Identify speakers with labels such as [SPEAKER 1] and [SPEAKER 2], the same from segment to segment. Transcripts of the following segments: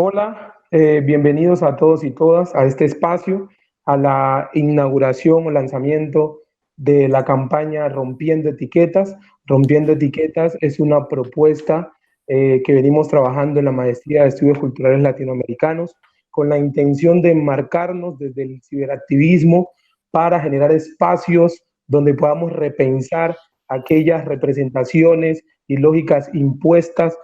[SPEAKER 1] Hola, bienvenidos a todos y todas a este espacio, a la inauguración o lanzamiento de la campaña Rompiendo Etiquetas. Rompiendo Etiquetas es una propuesta que venimos trabajando en la Maestría de Estudios Culturales Latinoamericanos con la intención de enmarcarnos desde el ciberactivismo para generar espacios donde podamos repensar aquellas representaciones y lógicas impuestas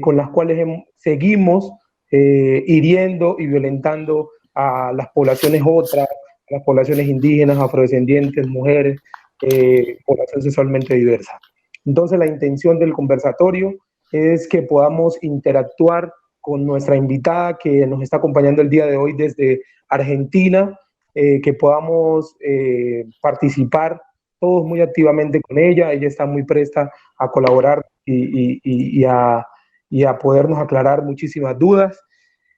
[SPEAKER 1] con las cuales seguimos hiriendo y violentando a las poblaciones otras, a las poblaciones indígenas, afrodescendientes, mujeres, población sexualmente diversa. Entonces la intención del conversatorio es que podamos interactuar con nuestra invitada que nos está acompañando el día de hoy desde Argentina, que podamos participar todos muy activamente con ella. Ella está muy presta a colaborar y a podernos aclarar muchísimas dudas.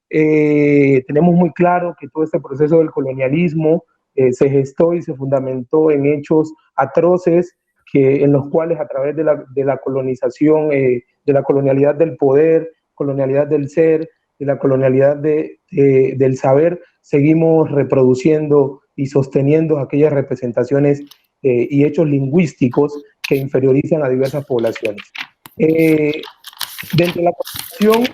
[SPEAKER 1] Tenemos muy claro que todo este proceso del colonialismo se gestó y se fundamentó en hechos atroces en los cuales a través de la colonización, de la colonialidad del poder, colonialidad del ser, de la colonialidad del saber, seguimos reproduciendo y sosteniendo aquellas representaciones y hechos lingüísticos que inferiorizan a diversas poblaciones. Dentro de la población,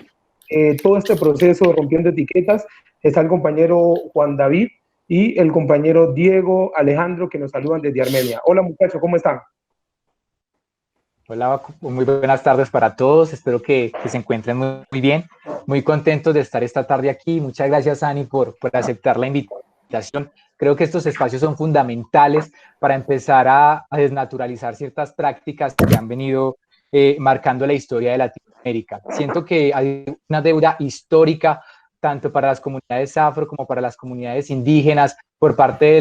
[SPEAKER 1] todo este proceso rompiendo etiquetas, está el compañero Juan David y el compañero Diego Alejandro, que nos saludan desde Armenia. Hola muchachos, ¿cómo están?
[SPEAKER 2] Hola, muy buenas tardes para todos, espero que se encuentren muy bien, muy contentos de estar esta tarde aquí. Muchas gracias, Ani, por aceptar la invitación. Creo que estos espacios son fundamentales para empezar a desnaturalizar ciertas prácticas que han venido marcando la historia de Latinoamérica. Siento que hay una deuda histórica tanto para las comunidades afro como para las comunidades indígenas por parte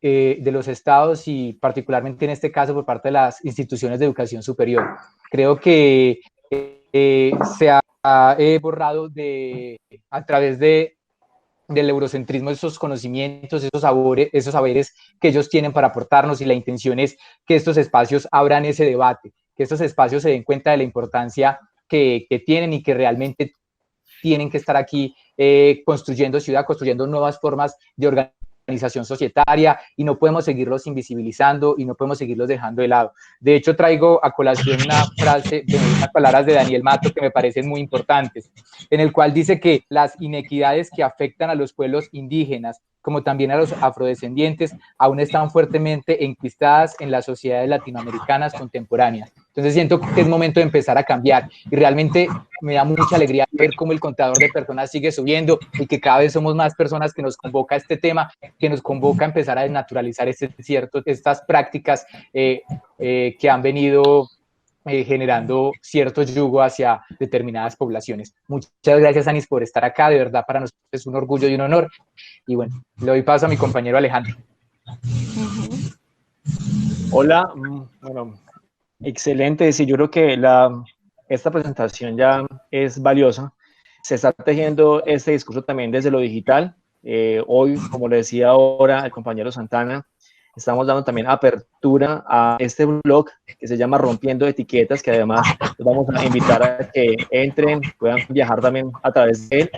[SPEAKER 2] de los estados y particularmente en este caso por parte de las instituciones de educación superior. Creo que se ha borrado a través del eurocentrismo esos conocimientos, esos saberes que ellos tienen para aportarnos, y la intención es que estos espacios abran ese debate, que estos espacios se den cuenta de la importancia que tienen y que realmente tienen que estar aquí construyendo ciudad, construyendo nuevas formas de organización societaria, y no podemos seguirlos invisibilizando y no podemos seguirlos dejando de lado. De hecho, traigo a colación una frase, unas palabras de Daniel Mato que me parecen muy importantes, en el cual dice que las inequidades que afectan a los pueblos indígenas, como también a los afrodescendientes, aún están fuertemente enquistadas en las sociedades latinoamericanas contemporáneas. Entonces siento que es momento de empezar a cambiar, y realmente me da mucha alegría ver cómo el contador de personas sigue subiendo y que cada vez somos más personas que nos convoca a este tema, que nos convoca a empezar a desnaturalizar estas prácticas que han venido generando cierto yugo hacia determinadas poblaciones. Muchas gracias, Anis, por estar acá. De verdad, para nosotros es un orgullo y un honor. Y bueno, le doy paso a mi compañero Alejandro.
[SPEAKER 3] Hola, bueno, excelente. Sí, yo creo que esta presentación ya es valiosa. Se está tejiendo este discurso también desde lo digital. Hoy, como le decía ahora el compañero Santana, estamos dando también apertura a este blog que se llama Rompiendo Etiquetas, que además les vamos a invitar a que entren, puedan viajar también a través de él,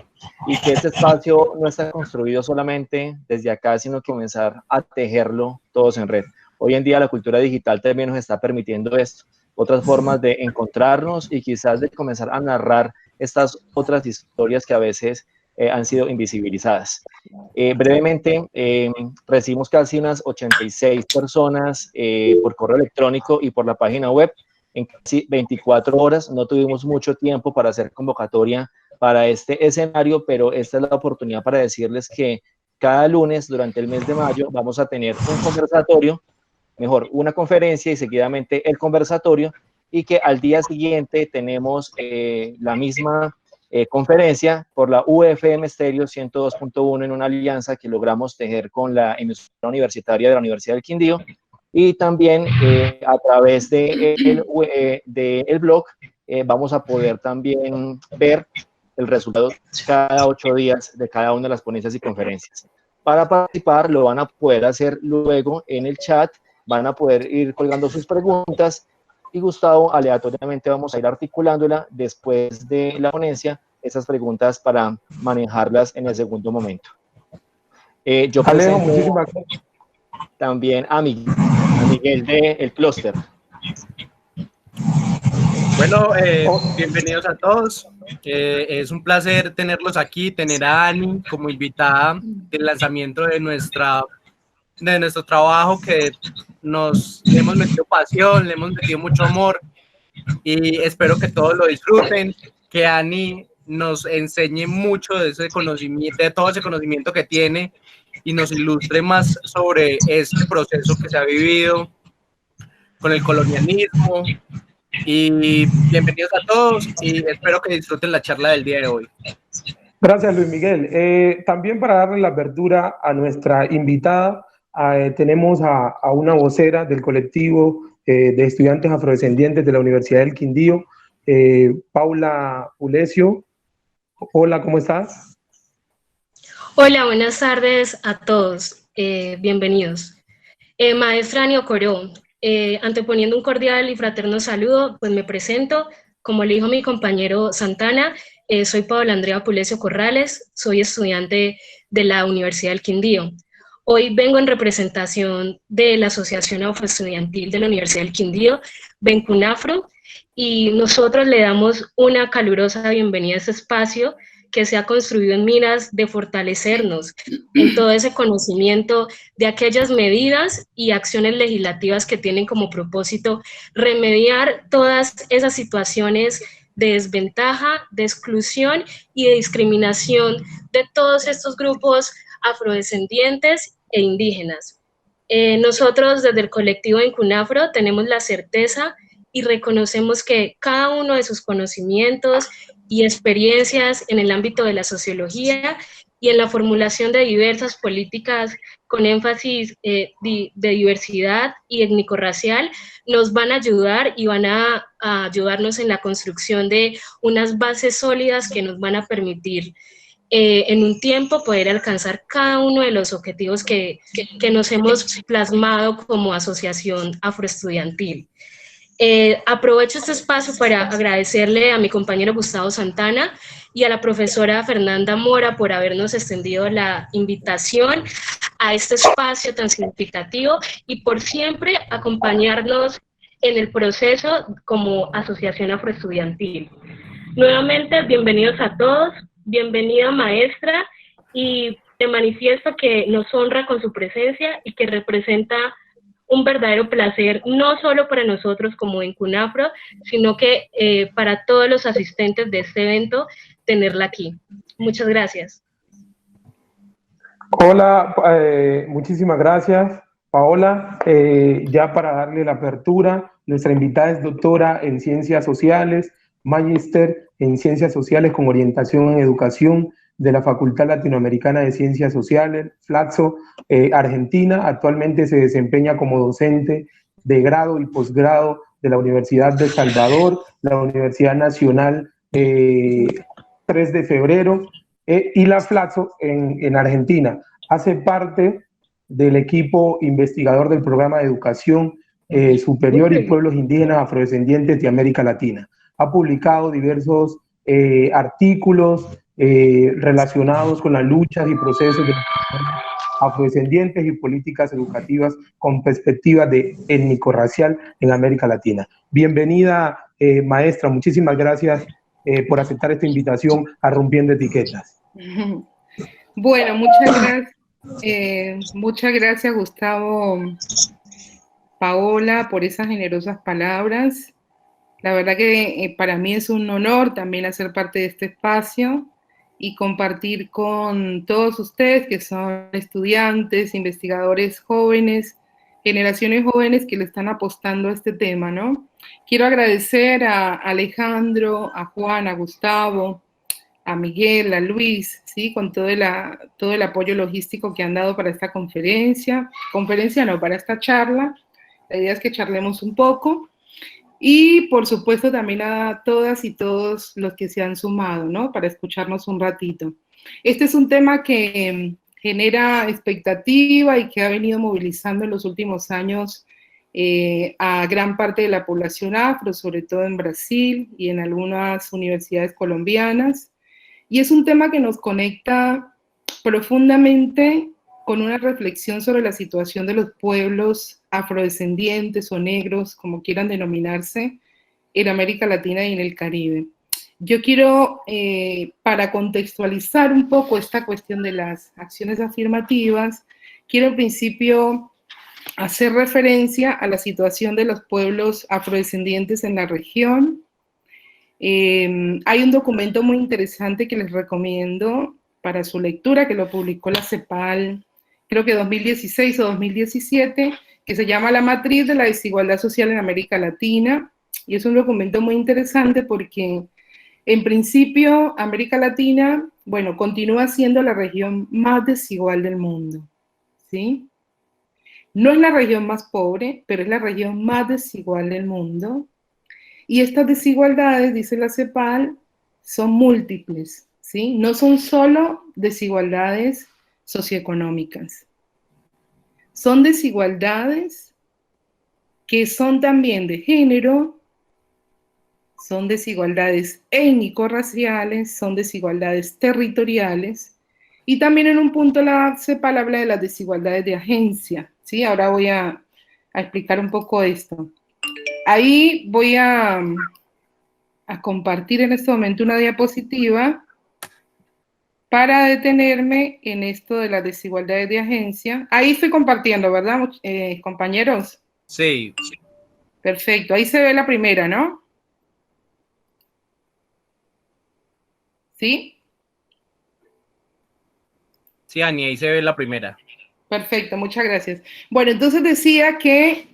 [SPEAKER 3] y que este espacio no está construido solamente desde acá, sino que comenzar a tejerlo todos en red. Hoy en día la cultura digital también nos está permitiendo esto, otras formas de encontrarnos y quizás de comenzar a narrar estas otras historias que a veces han sido invisibilizadas. Brevemente, recibimos casi unas 86 personas por correo electrónico y por la página web en casi 24 horas. No tuvimos mucho tiempo para hacer convocatoria para este escenario, pero esta es la oportunidad para decirles que cada lunes durante el mes de mayo vamos a tener un conversatorio, mejor, una conferencia y seguidamente el conversatorio, y que al día siguiente tenemos la misma conferencia por la UFM Stereo 102.1 en una alianza que logramos tejer con la emisora universitaria de la Universidad del Quindío, y también a través del blog vamos a poder también ver el resultado cada 8 días de cada una de las ponencias y conferencias. Para participar lo van a poder hacer luego en el chat, van a poder ir colgando sus preguntas, y Gustavo aleatoriamente vamos a ir articulándola después de la ponencia esas preguntas para manejarlas en el segundo momento. Yo
[SPEAKER 1] Alejo,
[SPEAKER 3] presento
[SPEAKER 1] muchísimas gracias.
[SPEAKER 3] también a Miguel de El Clúster.
[SPEAKER 4] Bueno, bienvenidos a todos. Es un placer tenerlos aquí, tener a Ani como invitada del lanzamiento de nuestro trabajo, que le hemos metido pasión, le hemos metido mucho amor, y espero que todos lo disfruten, que Ani nos enseñe mucho de ese conocimiento, de todo ese conocimiento que tiene, y nos ilustre más sobre este proceso que se ha vivido con el colonialismo. Y bienvenidos a todos, y espero que disfruten la charla del día de hoy.
[SPEAKER 1] Gracias, Luis Miguel. También para darle la apertura a nuestra invitada, tenemos a una vocera del colectivo de estudiantes afrodescendientes de la Universidad del Quindío, Paula Pulesio. Hola, ¿cómo estás?
[SPEAKER 5] Hola, buenas tardes a todos. Bienvenidos. Maestra Ani Ocoró, anteponiendo un cordial y fraterno saludo, pues me presento. Como le dijo mi compañero Santana, soy Paola Andrea Pulesio Corrales, soy estudiante de la Universidad del Quindío. Hoy vengo en representación de la Asociación Afroestudiantil de la Universidad del Quindío, Bencunafro, y nosotros le damos una calurosa bienvenida a este espacio que se ha construido en miras de fortalecernos en todo ese conocimiento de aquellas medidas y acciones legislativas que tienen como propósito remediar todas esas situaciones de desventaja, de exclusión y de discriminación de todos estos grupos afrodescendientes e indígenas. Nosotros desde el colectivo Bencunafro tenemos la certeza y reconocemos que cada uno de sus conocimientos y experiencias en el ámbito de la sociología y en la formulación de diversas políticas con énfasis de diversidad y étnico-racial nos van a ayudar y van a ayudarnos en la construcción de unas bases sólidas que nos van a permitir en un tiempo poder alcanzar cada uno de los objetivos que nos hemos plasmado como asociación afroestudiantil. Aprovecho este espacio para agradecerle a mi compañero Gustavo Santana y a la profesora Fernanda Mora por habernos extendido la invitación a este espacio tan significativo y por siempre acompañarnos en el proceso como asociación afroestudiantil. Nuevamente, bienvenidos a todos, bienvenida maestra, y te manifiesto que nos honra con su presencia y que representa un verdadero placer, no solo para nosotros como Bencunafro, sino que para todos los asistentes de este evento, tenerla aquí. Muchas gracias.
[SPEAKER 1] Hola, muchísimas gracias, Paola. Ya para darle la apertura, nuestra invitada es doctora en Ciencias Sociales, magíster en Ciencias Sociales con orientación en Educación de la Facultad Latinoamericana de Ciencias Sociales, FLACSO, Argentina. Actualmente se desempeña como docente de grado y posgrado de la Universidad de Salvador, la Universidad Nacional 3 de Febrero, y la FLACSO en Argentina. Hace parte del equipo investigador del programa de educación superior y pueblos indígenas afrodescendientes de América Latina. Ha publicado diversos artículos relacionados con las luchas y procesos de afrodescendientes y políticas educativas con perspectiva de étnico-racial en América Latina. Bienvenida, maestra, muchísimas gracias por aceptar esta invitación a Rompiendo Etiquetas.
[SPEAKER 6] Bueno, muchas gracias Gustavo, Paola, por esas generosas palabras. La verdad que para mí es un honor también hacer parte de este espacio y compartir con todos ustedes que son estudiantes, investigadores jóvenes, generaciones jóvenes que le están apostando a este tema, ¿no? Quiero agradecer a Alejandro, a Juan, a Gustavo, a Miguel, a Luis, ¿sí? Con todo el apoyo logístico que han dado para esta para esta charla. La idea es que charlemos un poco. Y, por supuesto, también a todas y todos los que se han sumado, ¿no? Para escucharnos un ratito. Este es un tema que genera expectativa y que ha venido movilizando en los últimos años a gran parte de la población afro, sobre todo en Brasil y en algunas universidades colombianas. y es un tema que nos conecta profundamente con una reflexión sobre la situación de los pueblos afrodescendientes o negros, como quieran denominarse, en América Latina y en el Caribe. Yo quiero, para contextualizar un poco esta cuestión de las acciones afirmativas, quiero en principio hacer referencia a la situación de los pueblos afrodescendientes en la región. Hay un documento muy interesante que les recomiendo para su lectura, que lo publicó la CEPAL, creo que 2016 o 2017, que se llama La matriz de la desigualdad social en América Latina, y es un documento muy interesante porque, en principio, América Latina, bueno, continúa siendo la región más desigual del mundo, ¿sí? No es la región más pobre, pero es la región más desigual del mundo. Y estas desigualdades, dice la CEPAL, son múltiples, ¿sí? No son solo desigualdades socioeconómicas. Son desigualdades que son también de género, son desigualdades étnico-raciales, son desigualdades territoriales, y también en un punto la CEPAL habla de las desigualdades de agencia, ¿sí? Ahora voy a explicar un poco esto. Ahí voy a compartir en este momento una diapositiva para detenerme en esto de las desigualdades de agencia. Ahí estoy compartiendo, ¿verdad, compañeros?
[SPEAKER 4] Sí.
[SPEAKER 6] Perfecto, ahí se ve la primera, ¿no? ¿Sí?
[SPEAKER 4] Sí, Ani, ahí se ve la primera.
[SPEAKER 6] Perfecto, muchas gracias. Bueno, entonces decía que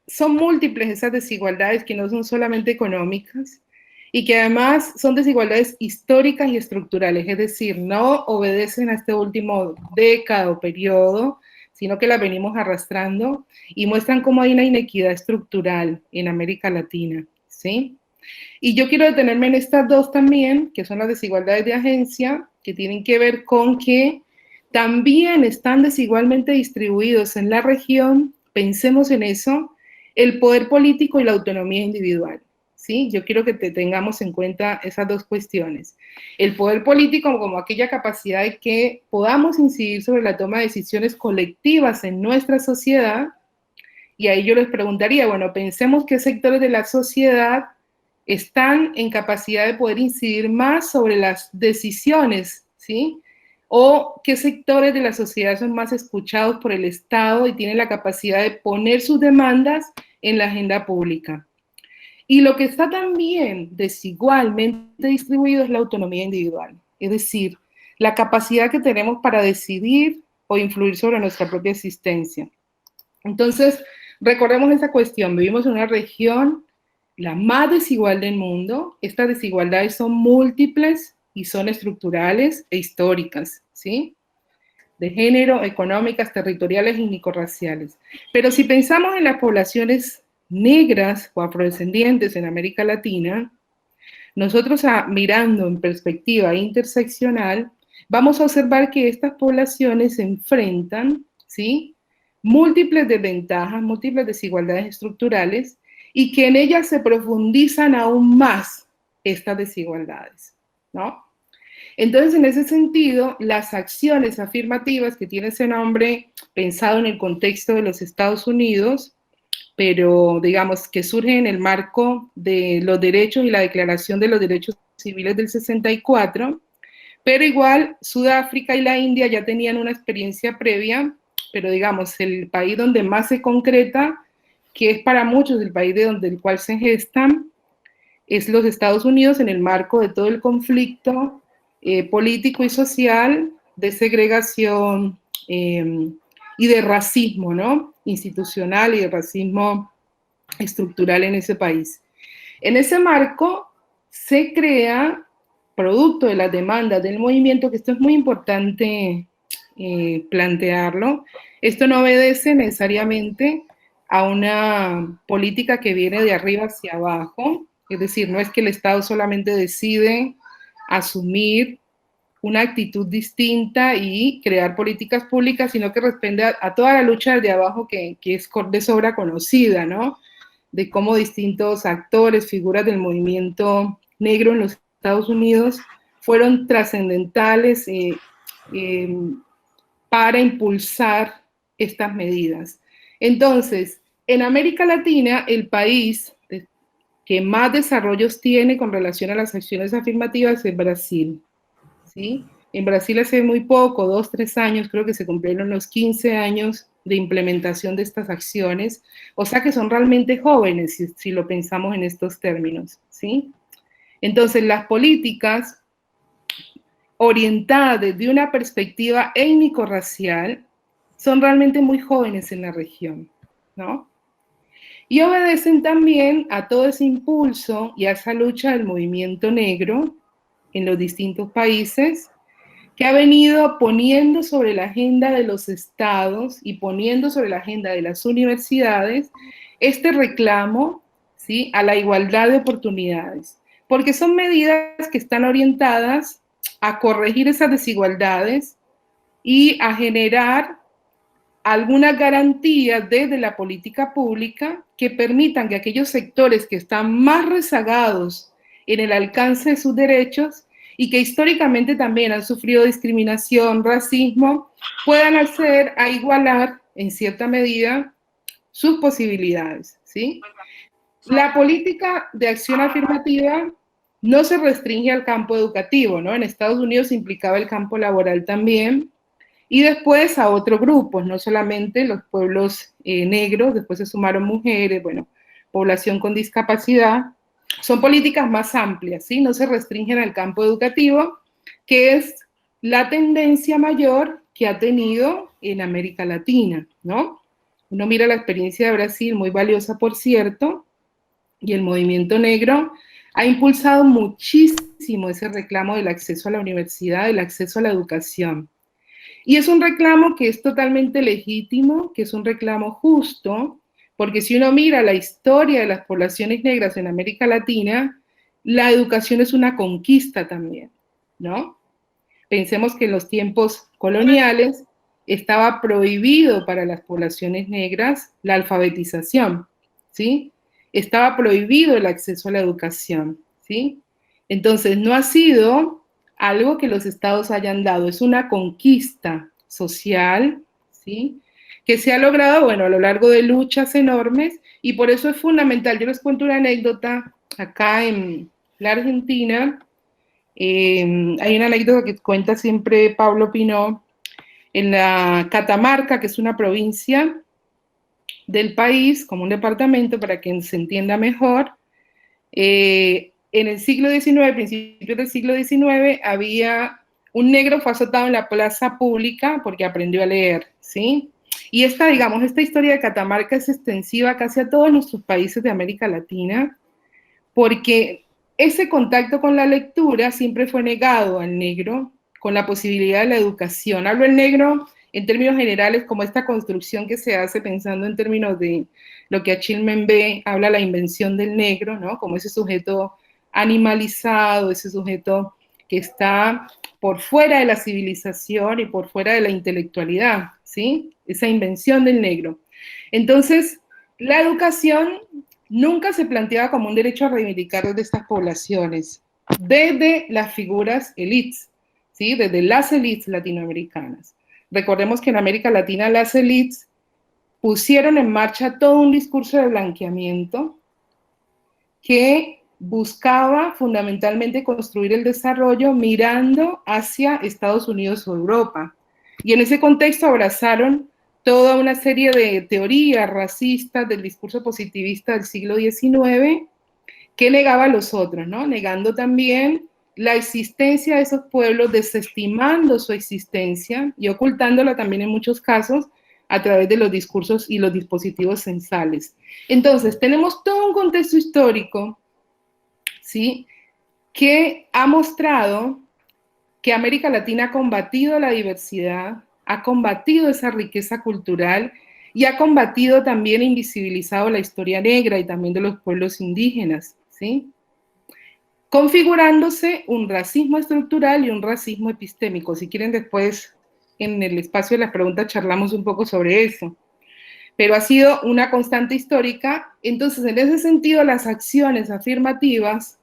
[SPEAKER 6] son múltiples esas desigualdades que no son solamente económicas y que además son desigualdades históricas y estructurales, es decir, no obedecen a este último década o periodo, sino que las venimos arrastrando y muestran cómo hay una inequidad estructural en América Latina, ¿sí? Y yo quiero detenerme en estas dos también, que son las desigualdades de agencia, que tienen que ver con que también están desigualmente distribuidos en la región, pensemos en eso, el poder político y la autonomía individual, ¿sí? Yo quiero que tengamos en cuenta esas dos cuestiones. El poder político como aquella capacidad de que podamos incidir sobre la toma de decisiones colectivas en nuestra sociedad, y ahí yo les preguntaría, bueno, pensemos qué sectores de la sociedad están en capacidad de poder incidir más sobre las decisiones, ¿sí? O qué sectores de la sociedad son más escuchados por el Estado y tienen la capacidad de poner sus demandas en la agenda pública. Y lo que está también desigualmente distribuido es la autonomía individual, es decir, la capacidad que tenemos para decidir o influir sobre nuestra propia existencia. Entonces, recordemos esa cuestión, vivimos en una región la más desigual del mundo. Estas desigualdades son múltiples y son estructurales e históricas, ¿sí? De género, económicas, territoriales y étnico-raciales. Pero si pensamos en las poblaciones negras o afrodescendientes en América Latina, nosotros mirando en perspectiva interseccional, vamos a observar que estas poblaciones se enfrentan, ¿sí? Múltiples desventajas, múltiples desigualdades estructurales, y que en ellas se profundizan aún más estas desigualdades, ¿no? Entonces, en ese sentido, las acciones afirmativas, que tiene ese nombre pensado en el contexto de los Estados Unidos, pero digamos que surge en el marco de los derechos y la Declaración de los Derechos Civiles del 64, pero igual Sudáfrica y la India ya tenían una experiencia previa, pero digamos, el país donde más se concreta, que es para muchos el país del cual se gestan, es los Estados Unidos en el marco de todo el conflicto político y social, de segregación y de racismo, ¿no? Institucional y de racismo estructural en ese país. En ese marco se crea, producto de las demandas del movimiento, que esto es muy importante plantearlo, esto no obedece necesariamente a una política que viene de arriba hacia abajo, es decir, no es que el Estado solamente decide asumir una actitud distinta y crear políticas públicas, sino que responde a toda la lucha de abajo que es de sobra conocida, ¿no? De cómo distintos actores, figuras del movimiento negro en los Estados Unidos fueron trascendentales para impulsar estas medidas. Entonces, en América Latina, el país que más desarrollos tiene con relación a las acciones afirmativas es Brasil, ¿sí? En Brasil hace muy poco, 2, 3 años, creo que se cumplieron los 15 años de implementación de estas acciones, o sea que son realmente jóvenes, si lo pensamos en estos términos, ¿sí? Entonces, las políticas orientadas desde una perspectiva étnico-racial son realmente muy jóvenes en la región, ¿no? Y obedecen también a todo ese impulso y a esa lucha del movimiento negro en los distintos países, que ha venido poniendo sobre la agenda de los estados y poniendo sobre la agenda de las universidades este reclamo, ¿sí?, a la igualdad de oportunidades, porque son medidas que están orientadas a corregir esas desigualdades y a generar algunas garantías desde la política pública que permitan que aquellos sectores que están más rezagados en el alcance de sus derechos y que históricamente también han sufrido discriminación, racismo, puedan acceder a igualar en cierta medida sus posibilidades, ¿sí? La política de acción afirmativa no se restringe al campo educativo, ¿no? En Estados Unidos implicaba el campo laboral también, y después a otros grupos, no solamente los pueblos negros, después se sumaron mujeres, bueno, población con discapacidad. Son políticas más amplias, ¿sí? No se restringen al campo educativo, que es la tendencia mayor que ha tenido en América Latina, ¿no? Uno mira la experiencia de Brasil, muy valiosa, por cierto, y el movimiento negro ha impulsado muchísimo ese reclamo del acceso a la universidad, del acceso a la educación. Y es un reclamo que es totalmente legítimo, que es un reclamo justo, porque si uno mira la historia de las poblaciones negras en América Latina, la educación es una conquista también, ¿no? Pensemos que en los tiempos coloniales estaba prohibido para las poblaciones negras la alfabetización, ¿sí? Estaba prohibido el acceso a la educación, ¿sí? Entonces, no ha sido algo que los estados hayan dado, es una conquista social, ¿sí?, que se ha logrado, bueno, a lo largo de luchas enormes, y por eso es fundamental. Yo les cuento una anécdota. Acá en la Argentina, hay una anécdota que cuenta siempre Pablo Pinó, en la Catamarca, que es una provincia del país, como un departamento, para que se entienda mejor. En el siglo XIX, principios del siglo XIX, había un negro fue azotado en la plaza pública porque aprendió a leer, ¿sí? Y esta historia de Catamarca es extensiva casi a todos nuestros países de América Latina, porque ese contacto con la lectura siempre fue negado al negro con la posibilidad de la educación. Hablo del negro en términos generales como esta construcción que se hace pensando en términos de lo que Achille Mbembe habla, la invención del negro, ¿no? Como ese sujeto animalizado, ese sujeto que está por fuera de la civilización y por fuera de la intelectualidad, ¿sí? Esa invención del negro. Entonces, la educación nunca se planteaba como un derecho a reivindicar desde estas poblaciones, desde las figuras élites, ¿sí? Desde las élites latinoamericanas. Recordemos que en América Latina las élites pusieron en marcha todo un discurso de blanqueamiento que buscaba fundamentalmente construir el desarrollo mirando hacia Estados Unidos o Europa. Y en ese contexto abrazaron toda una serie de teorías racistas del discurso positivista del siglo XIX que negaba a los otros, ¿no? Negando también la existencia de esos pueblos, desestimando su existencia y ocultándola también en muchos casos a través de los discursos y los dispositivos censales. Entonces, tenemos todo un contexto histórico, ¿sí?, que ha mostrado que América Latina ha combatido la diversidad, ha combatido esa riqueza cultural y ha combatido también e invisibilizado la historia negra y también de los pueblos indígenas, ¿sí?, configurándose un racismo estructural y un racismo epistémico. Si quieren, después en el espacio de las preguntas charlamos un poco sobre eso. Pero ha sido una constante histórica. Entonces, en ese sentido, las acciones afirmativas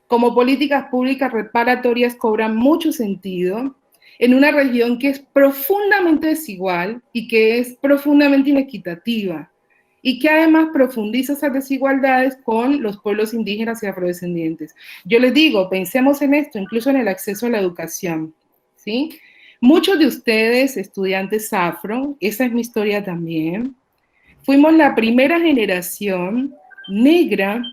[SPEAKER 6] como políticas públicas reparatorias cobran mucho sentido en una región que es profundamente desigual y que es profundamente inequitativa, y que además profundiza esas desigualdades con los pueblos indígenas y afrodescendientes. Yo les digo, pensemos en esto, incluso en el acceso a la educación, ¿sí? Muchos de ustedes, estudiantes afro, esa es mi historia también, fuimos la primera generación negra,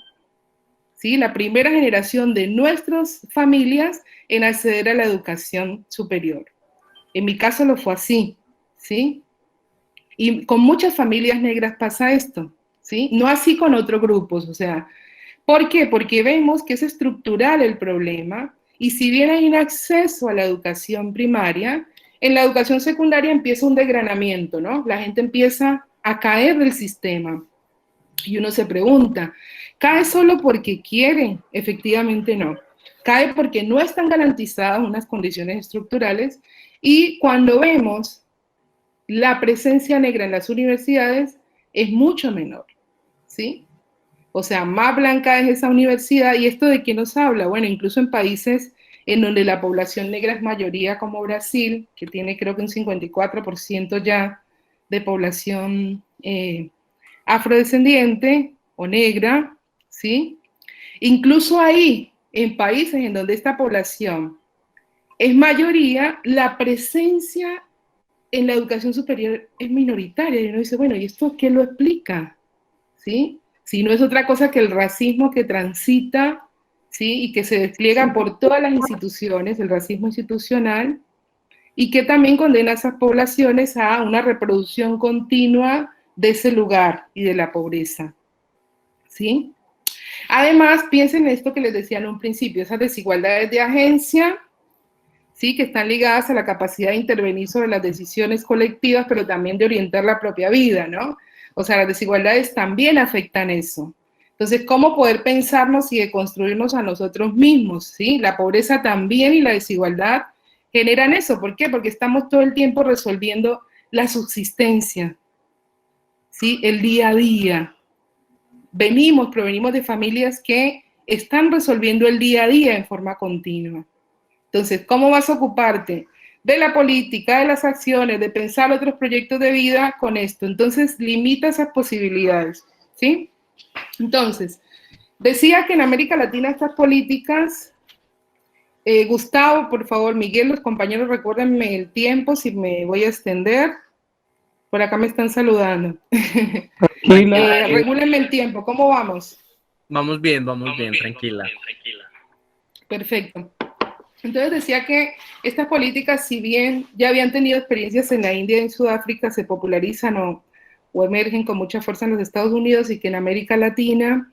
[SPEAKER 6] ¿sí? La primera generación de nuestras familias en acceder a la educación superior. En mi caso lo fue así, ¿sí? Y con muchas familias negras pasa esto, ¿sí? No así con otros grupos, o sea, ¿por qué? Porque vemos que es estructural el problema, y si bien hay un acceso a la educación primaria, en la educación secundaria empieza un desgranamiento, ¿no? La gente empieza a caer del sistema, y uno se pregunta, ¿cae solo porque quiere? Efectivamente no. Cae porque no están garantizadas unas condiciones estructurales, y cuando vemos la presencia negra en las universidades es mucho menor, ¿sí? O sea, más blanca es esa universidad. ¿Y esto de qué nos habla? Bueno, incluso en países en donde la población negra es mayoría, como Brasil, que tiene creo que un 54% ya de población afrodescendiente o negra, ¿sí? Incluso ahí, en países en donde esta población es mayoría, la presencia en la educación superior es minoritaria, y uno dice, bueno, ¿y esto qué lo explica? ¿Sí? Si no es otra cosa que el racismo que transita, ¿sí? Y que se despliega por todas las instituciones, el racismo institucional, y que también condena a esas poblaciones a una reproducción continua de ese lugar y de la pobreza, ¿sí? Además, piensen en esto que les decía en un principio, esas desigualdades de agencia, ¿sí? Que están ligadas a la capacidad de intervenir sobre las decisiones colectivas, pero también de orientar la propia vida, ¿no? O sea, las desigualdades también afectan eso. Entonces, ¿cómo poder pensarnos y deconstruirnos a nosotros mismos, ¿sí? La pobreza también y la desigualdad generan eso. ¿Por qué? Porque estamos todo el tiempo resolviendo la subsistencia, ¿sí? El día a día. Provenimos de familias que están resolviendo el día a día en forma continua. Entonces, ¿cómo vas a ocuparte de la política, de las acciones, de pensar otros proyectos de vida con esto? Entonces, limita esas posibilidades, ¿sí? Entonces, decía que en América Latina estas políticas, Gustavo, por favor, Miguel, los compañeros, recuérdenme el tiempo, si me voy a extender. Por acá me están saludando. Regúlenme el tiempo, ¿cómo vamos?
[SPEAKER 4] Vamos bien, tranquila.
[SPEAKER 6] Perfecto. Entonces decía que estas políticas, si bien ya habían tenido experiencias en la India y en Sudáfrica, se popularizan o emergen con mucha fuerza en los Estados Unidos, y que en América Latina,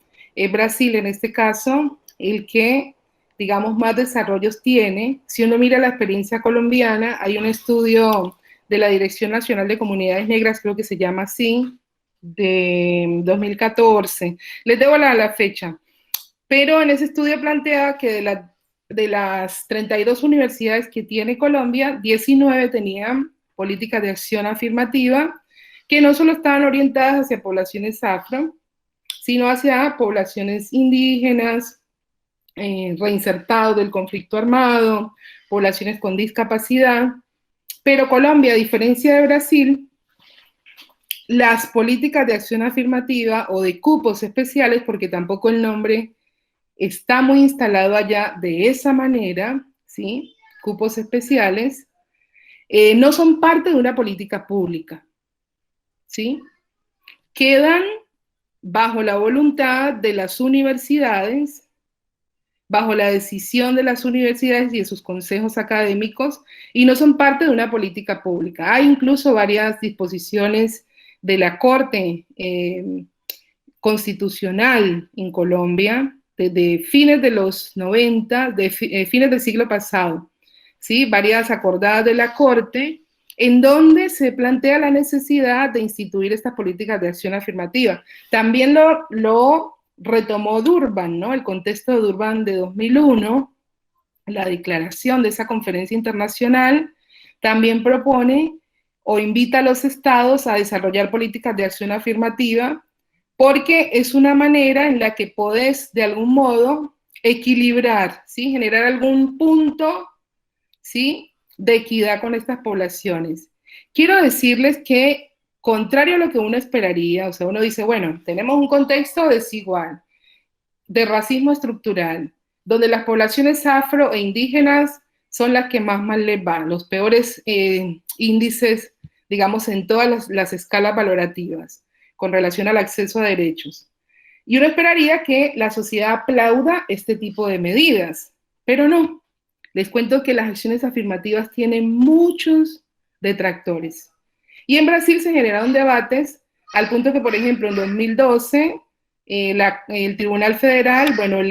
[SPEAKER 6] Brasil en este caso, el que, digamos, más desarrollos tiene. Si uno mira la experiencia colombiana, hay un estudio de la Dirección Nacional de Comunidades Negras, creo que se llama así, de 2014. Les debo la fecha. Pero en ese estudio plantea que de las 32 universidades que tiene Colombia, 19 tenían políticas de acción afirmativa que no solo estaban orientadas hacia poblaciones afro, sino hacia poblaciones indígenas, reinsertados del conflicto armado, poblaciones con discapacidad. Pero Colombia, a diferencia de Brasil, las políticas de acción afirmativa o de cupos especiales, porque tampoco el nombre está muy instalado allá de esa manera, ¿sí? Cupos especiales, no son parte de una política pública, ¿sí? Quedan bajo la voluntad de las universidades, bajo la decisión de las universidades y de sus consejos académicos, y no son parte de una política pública. Hay incluso varias disposiciones de la Corte Constitucional en Colombia, desde fines de los 90, fines del siglo pasado, ¿sí? Varias acordadas de la Corte, en donde se plantea la necesidad de instituir estas políticas de acción afirmativa. También lo retomó Durban, ¿no? El contexto de Durban de 2001, la declaración de esa conferencia internacional, también propone o invita a los estados a desarrollar políticas de acción afirmativa, porque es una manera en la que podés, de algún modo, equilibrar, ¿sí? Generar algún punto, ¿sí?, de equidad con estas poblaciones. Quiero decirles que, contrario a lo que uno esperaría, o sea, uno dice, bueno, tenemos un contexto desigual, de racismo estructural, donde las poblaciones afro e indígenas son las que más mal les van, los peores índices, digamos, en todas las escalas valorativas con relación al acceso a derechos. Y uno esperaría que la sociedad aplauda este tipo de medidas, pero no. Les cuento que las acciones afirmativas tienen muchos detractores. Y en Brasil se generaron debates al punto que, por ejemplo, en 2012, el Tribunal Federal, bueno,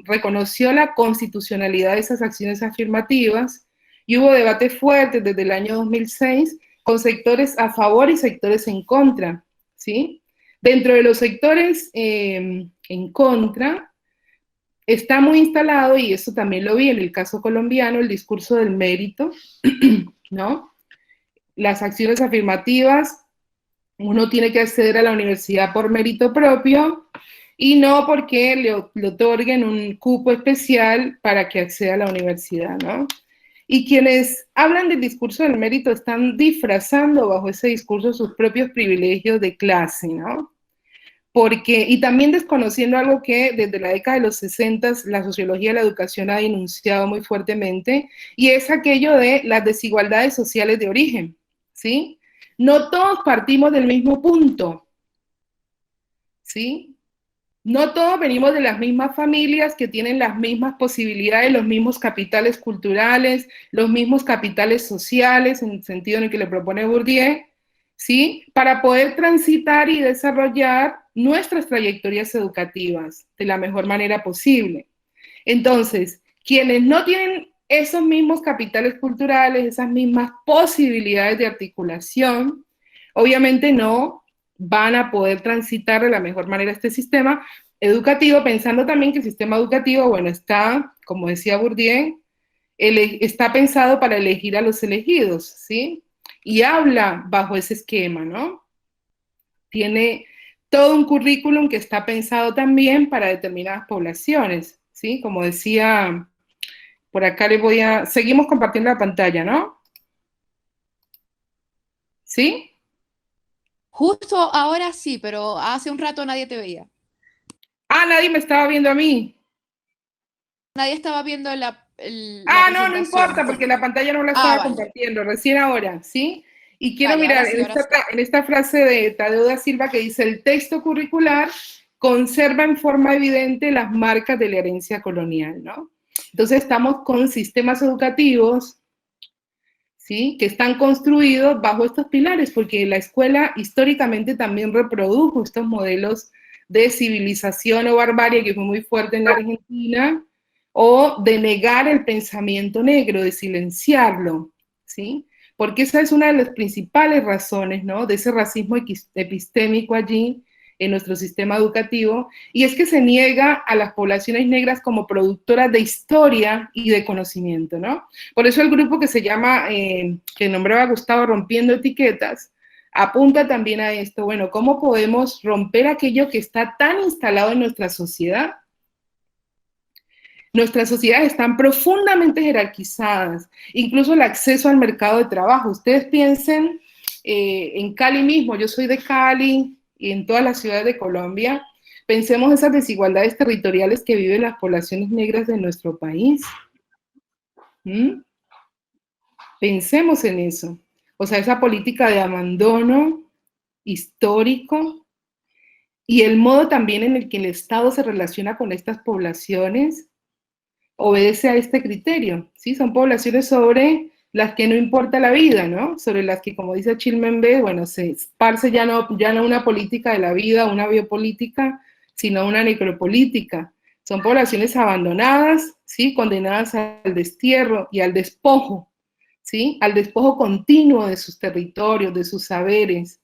[SPEAKER 6] reconoció la constitucionalidad de esas acciones afirmativas y hubo debates fuertes desde el año 2006 con sectores a favor y sectores en contra, ¿sí? Dentro de los sectores en contra, está muy instalado, y eso también lo vi en el caso colombiano, el discurso del mérito, ¿no? Las acciones afirmativas, uno tiene que acceder a la universidad por mérito propio y no porque le otorguen un cupo especial para que acceda a la universidad, ¿no? Y quienes hablan del discurso del mérito están disfrazando bajo ese discurso sus propios privilegios de clase, ¿no? Y también desconociendo algo que desde la década de los 60 la sociología de la educación ha denunciado muy fuertemente, y es aquello de las desigualdades sociales de origen, ¿sí? No todos partimos del mismo punto, ¿sí? No todos venimos de las mismas familias que tienen las mismas posibilidades, los mismos capitales culturales, los mismos capitales sociales, en el sentido en el que le propone Bourdieu, ¿sí? Para poder transitar y desarrollar nuestras trayectorias educativas de la mejor manera posible. Entonces, quienes no tienen esos mismos capitales culturales, esas mismas posibilidades de articulación, obviamente no van a poder transitar de la mejor manera este sistema educativo, pensando también que el sistema educativo, bueno, está, como decía Bourdieu, está pensado para elegir a los elegidos, ¿sí? Y habla bajo ese esquema, ¿no? Tiene todo un currículum que está pensado también para determinadas poblaciones, ¿sí? Como decía, por acá seguimos compartiendo la pantalla, ¿no? ¿Sí?
[SPEAKER 7] Justo ahora sí, pero hace un rato nadie te veía.
[SPEAKER 6] Ah, nadie me estaba viendo a mí.
[SPEAKER 7] Nadie estaba viendo la
[SPEAKER 6] No importa, porque la pantalla no la estaba compartiendo, recién ahora, ¿sí? Y quiero mirar en esta frase de Tadeu da Silva que dice, el texto curricular conserva en forma evidente las marcas de la herencia colonial, ¿no? Entonces estamos con sistemas educativos, ¿sí?, que están construidos bajo estos pilares, porque la escuela históricamente también reprodujo estos modelos de civilización o barbarie que fue muy fuerte en la Argentina, o de negar el pensamiento negro, de silenciarlo, ¿sí? Porque esa es una de las principales razones, ¿no?, de ese racismo epistémico allí en nuestro sistema educativo, y es que se niega a las poblaciones negras como productoras de historia y de conocimiento, ¿no? Por eso el grupo que se llama, que nombraba Gustavo, Rompiendo Etiquetas, apunta también a esto, bueno, ¿cómo podemos romper aquello que está tan instalado en nuestra sociedad? Nuestras sociedades están profundamente jerarquizadas, incluso el acceso al mercado de trabajo. Ustedes piensen en Cali mismo, yo soy de Cali y en todas las ciudades de Colombia, pensemos esas desigualdades territoriales que viven las poblaciones negras de nuestro país. Pensemos en eso. O sea, esa política de abandono histórico y el modo también en el que el Estado se relaciona con estas poblaciones obedece a este criterio, ¿sí? Son poblaciones sobre las que no importa la vida, ¿no? Sobre las que, como dice Chilmenbe, bueno, se esparce ya no una política de la vida, una biopolítica, sino una necropolítica. Son poblaciones abandonadas, ¿sí?, condenadas al destierro y al despojo, ¿sí?, al despojo continuo de sus territorios, de sus saberes,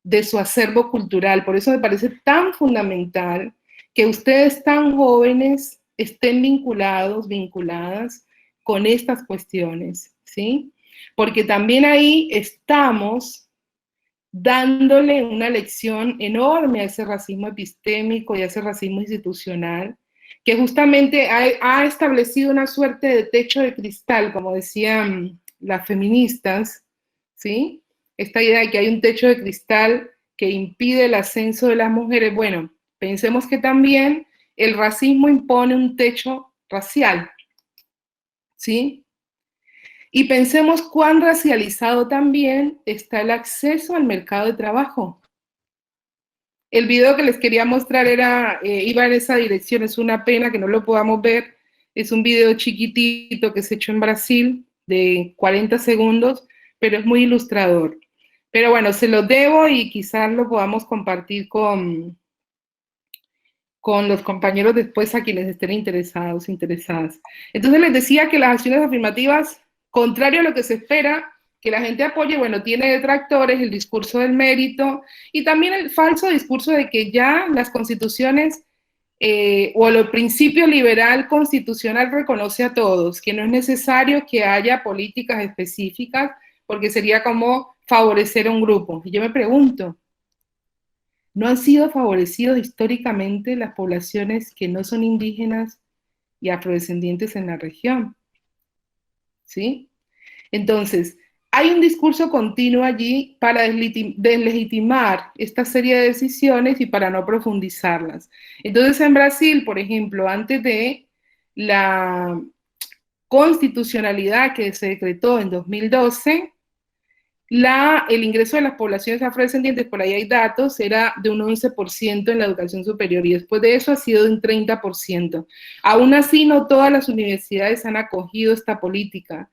[SPEAKER 6] de su acervo cultural. Por eso me parece tan fundamental que ustedes tan jóvenes estén vinculadas con estas cuestiones, ¿sí? Porque también ahí estamos dándole una lección enorme a ese racismo epistémico y a ese racismo institucional que justamente ha establecido una suerte de techo de cristal, como decían las feministas, ¿sí? Esta idea de que hay un techo de cristal que impide el ascenso de las mujeres. Bueno, pensemos que también el racismo impone un techo racial, ¿sí? Y pensemos cuán racializado también está el acceso al mercado de trabajo. El video que les quería mostrar iba en esa dirección, es una pena que no lo podamos ver, es un video chiquitito que se echó en Brasil de 40 segundos, pero es muy ilustrador. Pero bueno, se lo debo y quizás lo podamos compartir con los compañeros después a quienes estén interesados, interesadas. Entonces les decía que las acciones afirmativas, contrario a lo que se espera, que la gente apoye, bueno, tiene detractores, el discurso del mérito y también el falso discurso de que ya las constituciones o el principio liberal constitucional reconoce a todos, que no es necesario que haya políticas específicas porque sería como favorecer a un grupo. Y yo me pregunto, ¿no han sido favorecidos históricamente las poblaciones que no son indígenas y afrodescendientes en la región? ¿Sí? Entonces, hay un discurso continuo allí para deslegitimar esta serie de decisiones y para no profundizarlas. Entonces, en Brasil, por ejemplo, antes de la constitucionalidad que se decretó en 2012, el ingreso de las poblaciones afrodescendientes, por ahí hay datos, era de un 11% en la educación superior y después de eso ha sido de un 30%. Aún así, no todas las universidades han acogido esta política.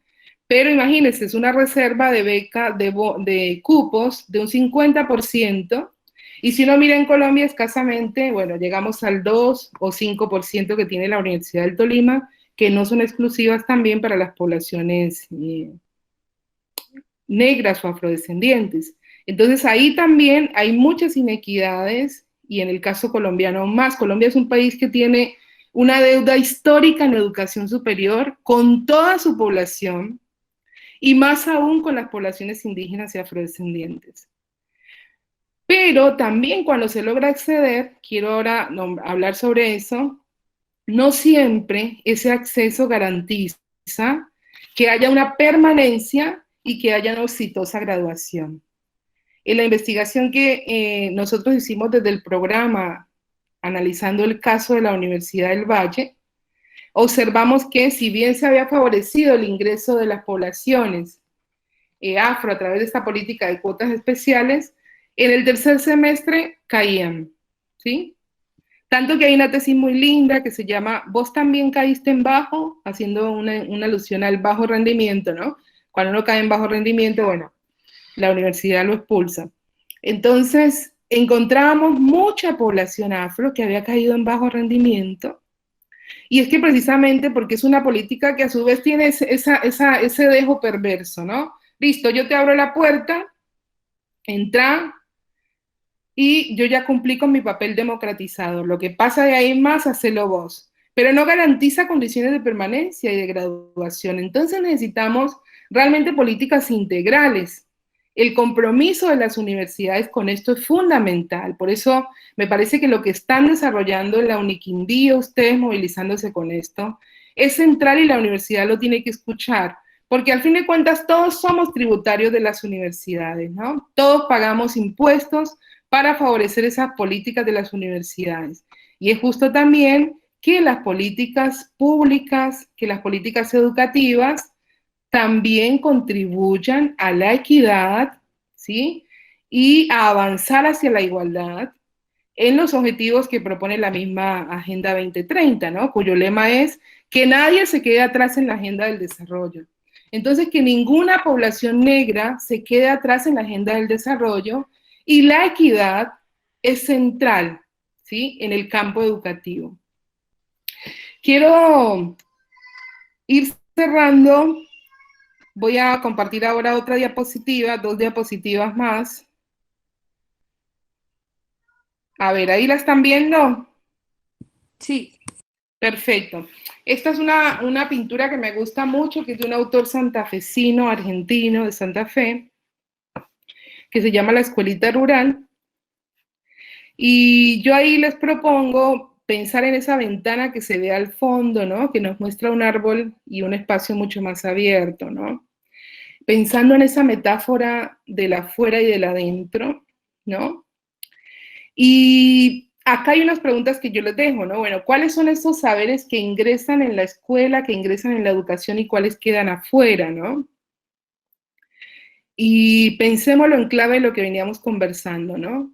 [SPEAKER 6] Pero imagínense, es una reserva de beca, de cupos de un 50%, y si uno mira en Colombia escasamente, bueno, llegamos al 2 o 5% que tiene la Universidad del Tolima, que no son exclusivas también para las poblaciones negras o afrodescendientes. Entonces ahí también hay muchas inequidades, y en el caso colombiano más. Colombia es un país que tiene una deuda histórica en educación superior con toda su población, y más aún con las poblaciones indígenas y afrodescendientes. Pero también cuando se logra acceder, quiero ahora hablar sobre eso, no siempre ese acceso garantiza que haya una permanencia y que haya una exitosa graduación. En la investigación que nosotros hicimos desde el programa, analizando el caso de la Universidad del Valle, observamos que si bien se había favorecido el ingreso de las poblaciones afro a través de esta política de cuotas especiales, en el tercer semestre caían, ¿sí? Tanto que hay una tesis muy linda que se llama "Vos también caíste en bajo", haciendo una alusión al bajo rendimiento, ¿no? Cuando uno cae en bajo rendimiento, bueno, la universidad lo expulsa. Entonces, encontrábamos mucha población afro que había caído en bajo rendimiento, y es que precisamente porque es una política que a su vez tiene ese dejo perverso, ¿no? Listo, yo te abro la puerta, entra, y yo ya cumplí con mi papel democratizador. Lo que pasa de ahí más, hacelo vos. Pero no garantiza condiciones de permanencia y de graduación. Entonces necesitamos realmente políticas integrales. El compromiso de las universidades con esto es fundamental. Por eso me parece que lo que están desarrollando en la Uniquindío, ustedes movilizándose con esto, es central y la universidad lo tiene que escuchar. Porque al fin de cuentas todos somos tributarios de las universidades, ¿no? Todos pagamos impuestos para favorecer esas políticas de las universidades. Y es justo también que las políticas públicas, que las políticas educativas también contribuyan a la equidad, ¿sí? Y a avanzar hacia la igualdad en los objetivos que propone la misma Agenda 2030, ¿no? Cuyo lema es que nadie se quede atrás en la agenda del desarrollo. Entonces, que ninguna población negra se quede atrás en la agenda del desarrollo, y la equidad es central, ¿sí? En el campo educativo. Quiero ir cerrando. Voy a compartir ahora otra diapositiva, 2 diapositivas más. A ver, ¿ahí la están viendo?
[SPEAKER 7] Sí.
[SPEAKER 6] Perfecto. Esta es una pintura que me gusta mucho, que es de un autor santafesino, argentino, de Santa Fe, que se llama La Escuelita Rural. Y yo ahí les propongo pensar en esa ventana que se ve al fondo, ¿no? Que nos muestra un árbol y un espacio mucho más abierto, ¿no? Pensando en esa metáfora del afuera y del adentro, ¿no? Y acá hay unas preguntas que yo les dejo, ¿no? Bueno, ¿cuáles son esos saberes que ingresan en la escuela, que ingresan en la educación y cuáles quedan afuera, ¿no? Y pensémoslo en clave de lo que veníamos conversando, ¿no?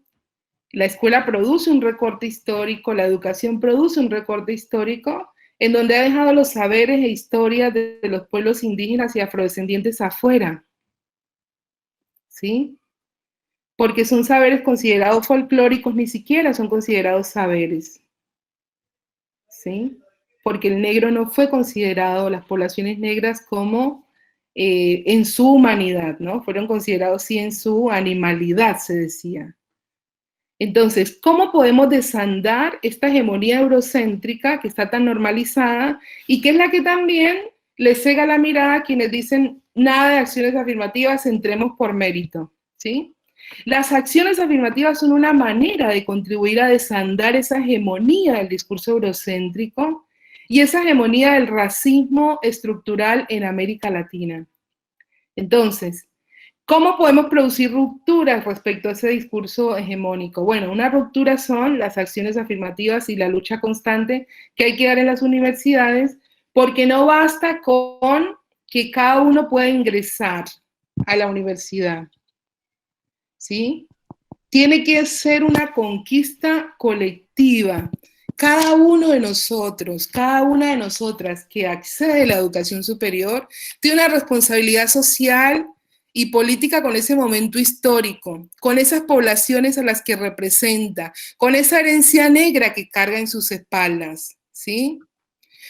[SPEAKER 6] La escuela produce un recorte histórico, la educación produce un recorte histórico, en donde ha dejado los saberes e historias de los pueblos indígenas y afrodescendientes afuera, ¿sí? Porque son saberes considerados folclóricos, ni siquiera son considerados saberes, ¿sí? Porque el negro no fue considerado, las poblaciones negras, como en su humanidad, ¿no? Fueron considerados sí en su animalidad, se decía. Entonces, ¿cómo podemos desandar esta hegemonía eurocéntrica que está tan normalizada y que es la que también le cega la mirada a quienes dicen nada de acciones afirmativas, entremos por mérito, ¿sí? Las acciones afirmativas son una manera de contribuir a desandar esa hegemonía del discurso eurocéntrico y esa hegemonía del racismo estructural en América Latina. Entonces, ¿cómo podemos producir rupturas respecto a ese discurso hegemónico? Bueno, una ruptura son las acciones afirmativas y la lucha constante que hay que dar en las universidades, porque no basta con que cada uno pueda ingresar a la universidad, ¿sí? Tiene que ser una conquista colectiva. Cada uno de nosotros, cada una de nosotras que accede a la educación superior, tiene una responsabilidad social y política con ese momento histórico, con esas poblaciones a las que representa, con esa herencia negra que carga en sus espaldas, ¿sí?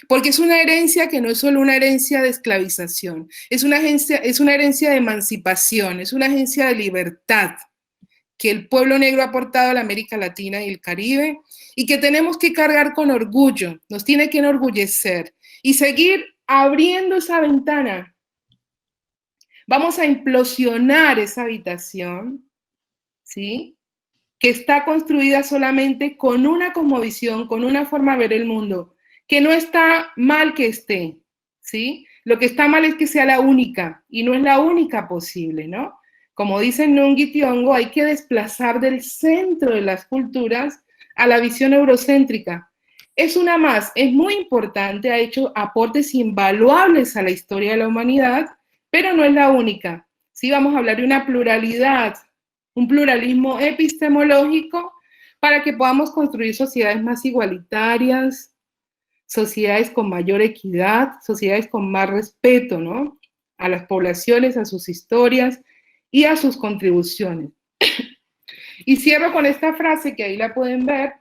[SPEAKER 6] Porque es una herencia que no es solo una herencia de esclavización, es una herencia de emancipación, es una herencia de libertad que el pueblo negro ha aportado a la América Latina y el Caribe y que tenemos que cargar con orgullo, nos tiene que enorgullecer y seguir abriendo esa ventana. Vamos a implosionar esa habitación, ¿sí? Que está construida solamente con una cosmovisión, con una forma de ver el mundo, que no está mal que esté, ¿sí? Lo que está mal es que sea la única, y no es la única posible, ¿no? Como dice Nungi Tiongo, hay que desplazar del centro de las culturas a la visión eurocéntrica. Es una más, es muy importante, ha hecho aportes invaluables a la historia de la humanidad, pero no es la única. Sí, vamos a hablar de una pluralidad, un pluralismo epistemológico para que podamos construir sociedades más igualitarias, sociedades con mayor equidad, sociedades con más respeto, ¿no? A las poblaciones, a sus historias y a sus contribuciones. Y cierro con esta frase que ahí la pueden ver,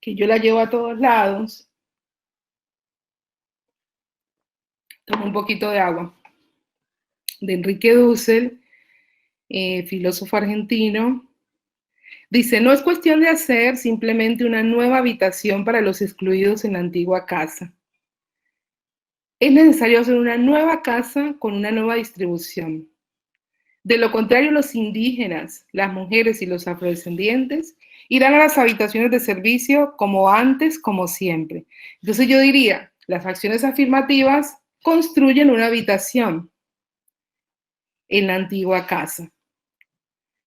[SPEAKER 6] que yo la llevo a todos lados. Tomo un poquito de agua. De Enrique Dussel, filósofo argentino. Dice, no es cuestión de hacer simplemente una nueva habitación para los excluidos en la antigua casa. Es necesario hacer una nueva casa con una nueva distribución. De lo contrario, los indígenas, las mujeres y los afrodescendientes irán a las habitaciones de servicio como antes, como siempre. Entonces yo diría, las acciones afirmativas construyen una habitación en la antigua casa.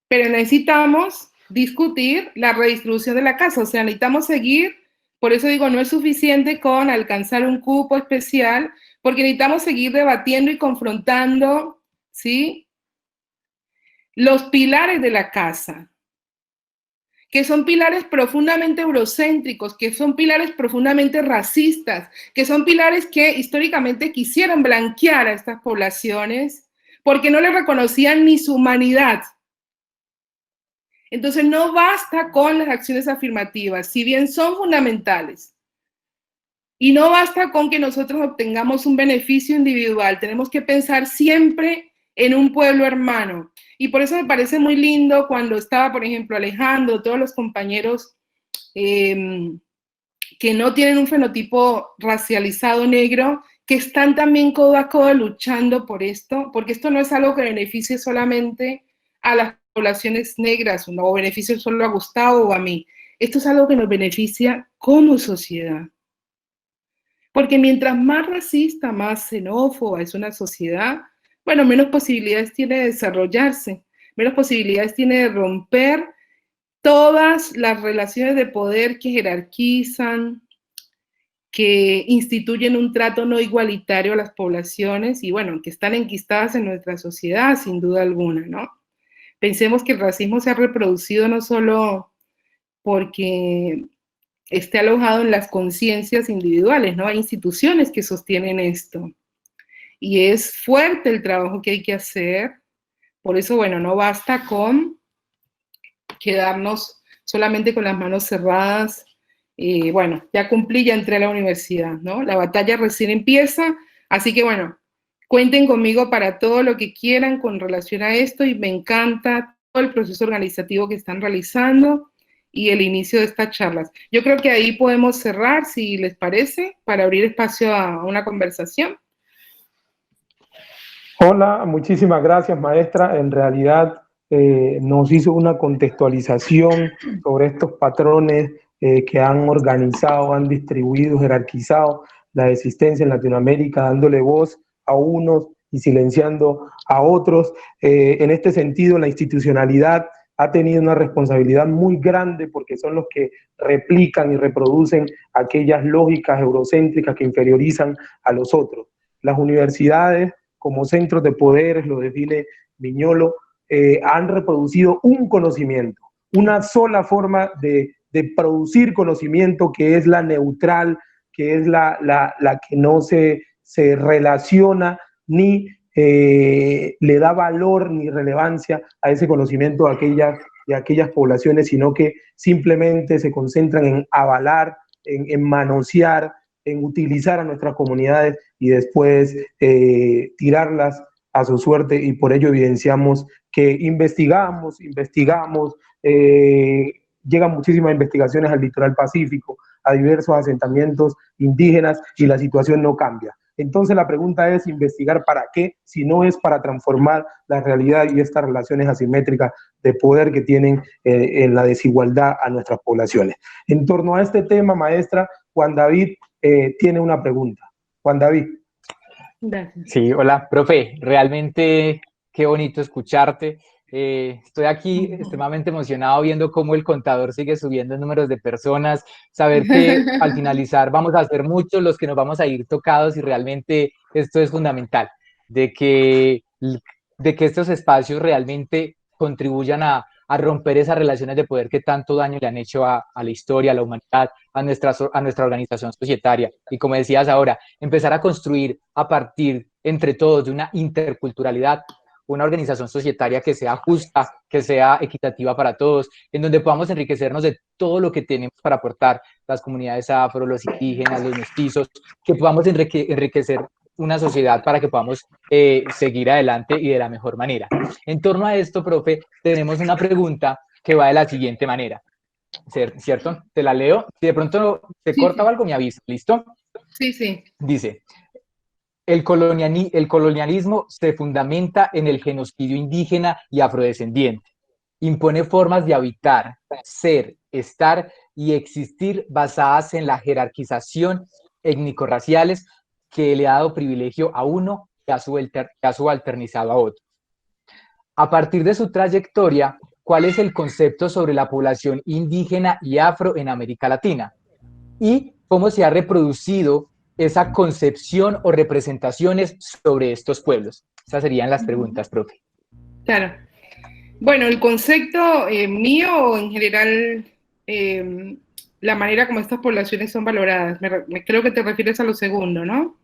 [SPEAKER 6] Pero necesitamos discutir la redistribución de la casa, o sea, necesitamos seguir, por eso digo, no es suficiente con alcanzar un cupo especial, porque necesitamos seguir debatiendo y confrontando, ¿sí? Los pilares de la casa, que son pilares profundamente eurocéntricos, que son pilares profundamente racistas, que son pilares que históricamente quisieron blanquear a estas poblaciones porque no les reconocían ni su humanidad. Entonces no basta con las acciones afirmativas, si bien son fundamentales. Y no basta con que nosotros obtengamos un beneficio individual, tenemos que pensar siempre en un pueblo hermano. Y por eso me parece muy lindo cuando estaba, por ejemplo, Alejandro, todos los compañeros que no tienen un fenotipo racializado negro, que están también codo a codo luchando por esto, porque esto no es algo que beneficie solamente a las poblaciones negras, o beneficie solo a Gustavo o a mí. esto es algo que nos beneficia como sociedad. Porque mientras más racista, más xenófoba es una sociedad, bueno, menos posibilidades tiene de desarrollarse, menos posibilidades tiene de romper todas las relaciones de poder que jerarquizan, que instituyen un trato no igualitario a las poblaciones y, bueno, que están enquistadas en nuestra sociedad, sin duda alguna, ¿no? Pensemos que el racismo se ha reproducido no solo porque esté alojado en las conciencias individuales, ¿no? Hay instituciones que sostienen esto. Y es fuerte el trabajo que hay que hacer. Por eso, bueno, no basta con quedarnos solamente con las manos cerradas. Bueno, ya cumplí, ya entré a la universidad, ¿no? La batalla recién empieza, así que bueno, cuenten conmigo para todo lo que quieran con relación a esto y me encanta todo el proceso organizativo que están realizando y el inicio de estas charlas. Yo creo que ahí podemos cerrar, si les parece, para abrir espacio a una conversación.
[SPEAKER 1] Hola, muchísimas gracias, maestra. En realidad nos hizo una contextualización sobre estos patrones que han organizado, han distribuido, jerarquizado la existencia en Latinoamérica, dándole voz a unos y silenciando a otros. En este sentido, la institucionalidad ha tenido una responsabilidad muy grande porque son los que replican y reproducen aquellas lógicas eurocéntricas que inferiorizan a los otros. Las universidades, como centros de poderes, lo define Viñolo, han reproducido un conocimiento, una sola forma de producir conocimiento que es la neutral, que es la que no se relaciona ni le da valor ni relevancia a ese conocimiento de aquellas poblaciones, sino que simplemente se concentran en avalar, en manosear, en utilizar a nuestras comunidades y después tirarlas a su suerte, y por ello evidenciamos que investigamos, llegan muchísimas investigaciones al litoral pacífico, a diversos asentamientos indígenas y la situación no cambia. Entonces la pregunta es, ¿investigar para qué? Si no es para transformar la realidad y estas relaciones asimétricas de poder que tienen en la desigualdad a nuestras poblaciones. En torno a este tema, maestra, Juan David tiene una pregunta. Juan David.
[SPEAKER 6] Gracias.
[SPEAKER 2] Sí, hola, profe. Realmente qué bonito escucharte. Estoy aquí extremadamente emocionado viendo cómo el contador sigue subiendo en números de personas, saber que al finalizar vamos a ser muchos los que nos vamos a ir tocados y realmente esto es fundamental, de que estos espacios realmente contribuyan a romper esas relaciones de poder que tanto daño le han hecho a la historia, a la humanidad, a nuestra organización societaria. Y como decías ahora, empezar a construir a partir entre todos de una interculturalidad, una organización societaria que sea justa, que sea equitativa para todos, en donde podamos enriquecernos de todo lo que tenemos para aportar las comunidades afro, los indígenas, los mestizos, que podamos enriquecer una sociedad para que podamos seguir adelante y de la mejor manera. En torno a esto, profe, tenemos una pregunta que va de la siguiente manera, ¿cierto? Te la leo. Si de pronto se corta o algo, me avisa. ¿Listo?
[SPEAKER 6] Sí, sí.
[SPEAKER 2] Dice: el colonialismo se fundamenta en el genocidio indígena y afrodescendiente. Impone formas de habitar, ser, estar y existir basadas en la jerarquización étnico-raciales que le ha dado privilegio a uno y ha subalternizado a otro. A partir de su trayectoria, ¿cuál es el concepto sobre la población indígena y afro en América Latina? ¿Y cómo se ha reproducido esa concepción o representaciones sobre estos pueblos? Esas serían las preguntas, profe.
[SPEAKER 6] Claro. Bueno, el concepto mío o en general la manera como estas poblaciones son valoradas, creo que te refieres a lo segundo, ¿no?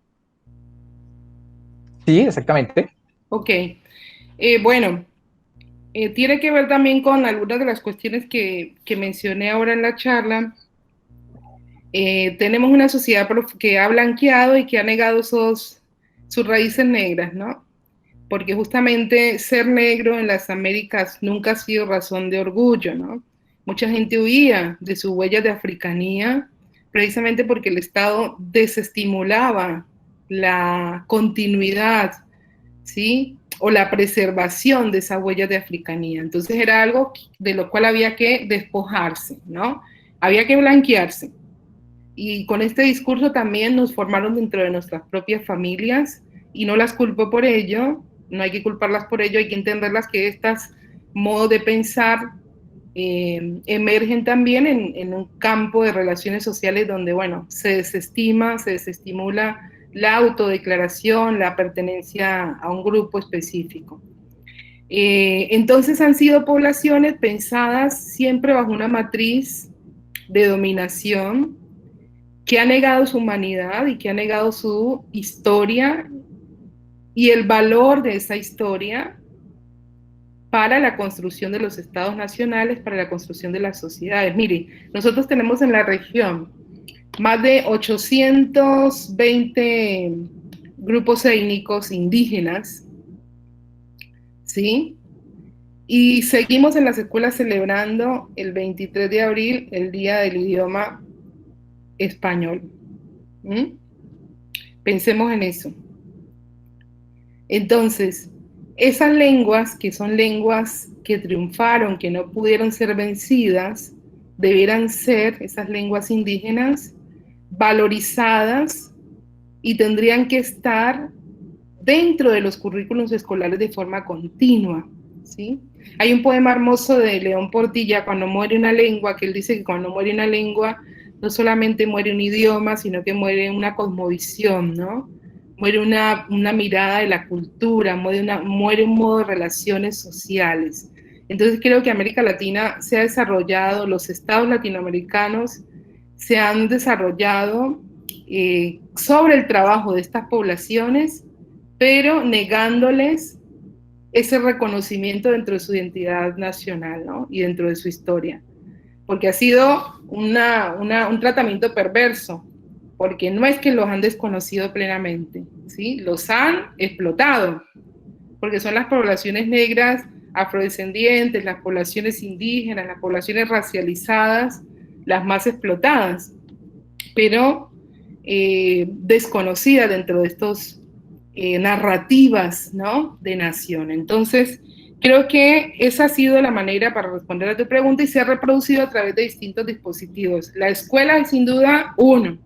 [SPEAKER 2] Sí, exactamente.
[SPEAKER 6] Ok. Bueno, tiene que ver también con algunas de las cuestiones que mencioné ahora en la charla. Tenemos una sociedad que ha blanqueado y que ha negado sus raíces negras, ¿no? Porque justamente ser negro en las Américas nunca ha sido razón de orgullo, ¿no? Mucha gente huía de sus huellas de africanía precisamente porque el Estado desestimulaba la continuidad, ¿sí? O la preservación de esas huellas de africanía. Entonces era algo de lo cual había que despojarse, ¿no? había que blanquearse. Y con este discurso también nos formaron dentro de nuestras propias familias, y no las culpo por ello, no hay que culparlas por ello, hay que entenderlas que estos modos de pensar emergen también en un campo de relaciones sociales donde, bueno, se desestimula la autodeclaración, la pertenencia a un grupo específico. Entonces han sido poblaciones pensadas siempre bajo una matriz de dominación que ha negado su humanidad y que ha negado su historia y el valor de esa historia para la construcción de los estados nacionales, para la construcción de las sociedades. Mire, nosotros tenemos en la región más de 820 grupos étnicos indígenas, ¿sí? Y seguimos en las escuelas celebrando el 23 de abril, el Día del Idioma Español. Pensemos en eso. Entonces, esas lenguas, que son lenguas que triunfaron, que no pudieron ser vencidas, debieran ser, esas lenguas indígenas, valorizadas y tendrían que estar dentro de los currículos escolares de forma continua, ¿sí? Hay un poema hermoso de León Portilla, Cuando muere una lengua, que él dice que cuando muere una lengua, no solamente muere un idioma, sino que muere una cosmovisión, ¿no? Muere una mirada de la cultura, muere un modo de relaciones sociales. Entonces creo que América Latina se ha desarrollado, los estados latinoamericanos se han desarrollado sobre el trabajo de estas poblaciones, pero negándoles ese reconocimiento dentro de su identidad nacional, ¿no? Y dentro de su historia. Porque ha sido un tratamiento perverso, porque no es que los han desconocido plenamente, ¿sí? Los han explotado, porque son las poblaciones negras, afrodescendientes, las poblaciones indígenas, las poblaciones racializadas, las más explotadas, pero desconocidas dentro de estos narrativas, ¿no? De nación. Entonces, creo que esa ha sido la manera para responder a tu pregunta y se ha reproducido a través de distintos dispositivos. La escuela es sin duda uno.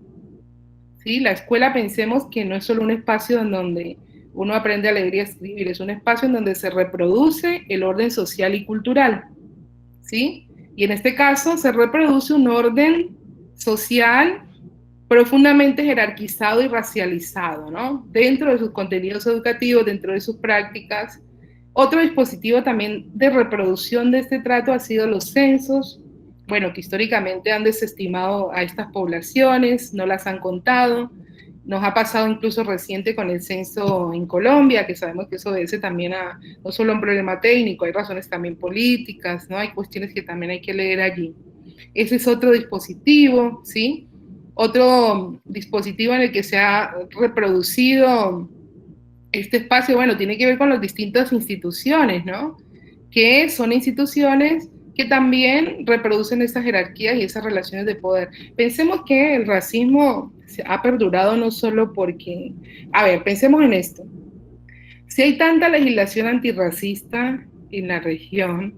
[SPEAKER 6] ¿Sí? La escuela, pensemos que no es solo un espacio en donde uno aprende a leer y a escribir, es un espacio en donde se reproduce el orden social y cultural, ¿sí? Y en este caso se reproduce un orden social profundamente jerarquizado y racializado, ¿no? Dentro de sus contenidos educativos, dentro de sus prácticas. Otro dispositivo también de reproducción de este trato ha sido los censos, bueno, que históricamente han desestimado a estas poblaciones, no las han contado. Nos ha pasado incluso reciente con el censo en Colombia, que sabemos que eso obedece también a no solo a un problema técnico, hay razones también políticas, ¿no? Hay cuestiones que también hay que leer allí. Ese es otro dispositivo, ¿sí? Otro dispositivo en el que se ha reproducido este espacio, bueno, tiene que ver con las distintas instituciones, ¿no? Que son instituciones que también reproducen esas jerarquías y esas relaciones de poder. Pensemos que el racismo ha perdurado no solo porque, a ver, pensemos en esto. Si hay tanta legislación antirracista en la región,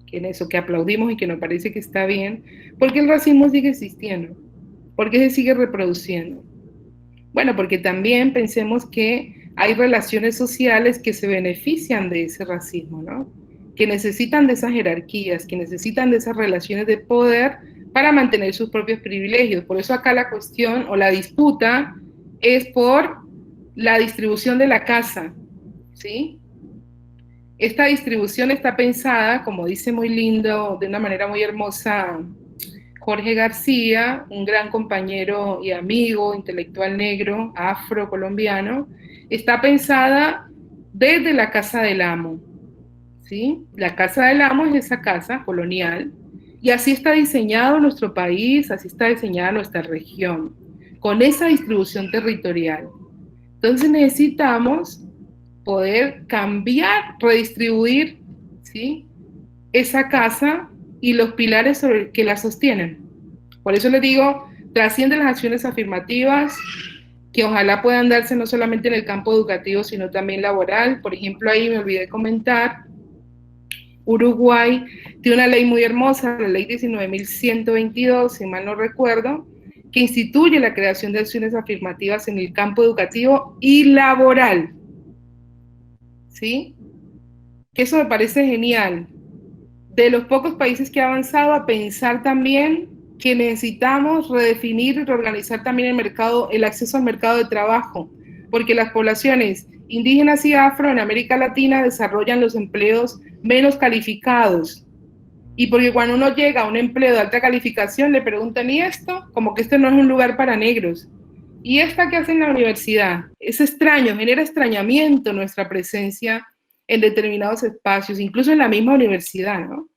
[SPEAKER 6] que en eso que aplaudimos y que nos parece que está bien, ¿por qué el racismo sigue existiendo? ¿Por qué se sigue reproduciendo? Bueno, porque también pensemos que hay relaciones sociales que se benefician de ese racismo, ¿no? Que necesitan de esas jerarquías, que necesitan de esas relaciones de poder para mantener sus propios privilegios. Por eso acá la cuestión o la disputa es por la distribución de la casa, ¿sí? Esta distribución está pensada, como dice muy lindo, de una manera muy hermosa Jorge García, un gran compañero y amigo, intelectual negro, afrocolombiano, está pensada desde la casa del amo, ¿sí? La casa del amo es esa casa colonial, y así está diseñado nuestro país, así está diseñada nuestra región, con esa distribución territorial. Entonces necesitamos poder cambiar, redistribuir, ¿sí? Esa casa y los pilares sobre que la sostienen. Por eso les digo, trasciende las acciones afirmativas, que ojalá puedan darse no solamente en el campo educativo, sino también laboral. Por ejemplo, ahí me olvidé comentar Uruguay tiene una ley muy hermosa, la ley 19.122, si mal no recuerdo, que instituye la creación de acciones afirmativas en el campo educativo y laboral. ¿Sí? Eso me parece genial. De los pocos países que ha avanzado a pensar también que necesitamos redefinir y reorganizar también el mercado, el acceso al mercado de trabajo, porque las poblaciones indígenas y afro en América Latina desarrollan los empleos menos calificados. Y porque cuando uno llega a un empleo de alta calificación le preguntan, ¿y esto? Como que esto no es un lugar para negros. ¿Y esta qué hace en la universidad? Es extraño, genera extrañamiento nuestra presencia en determinados espacios, incluso en la misma universidad, ¿no?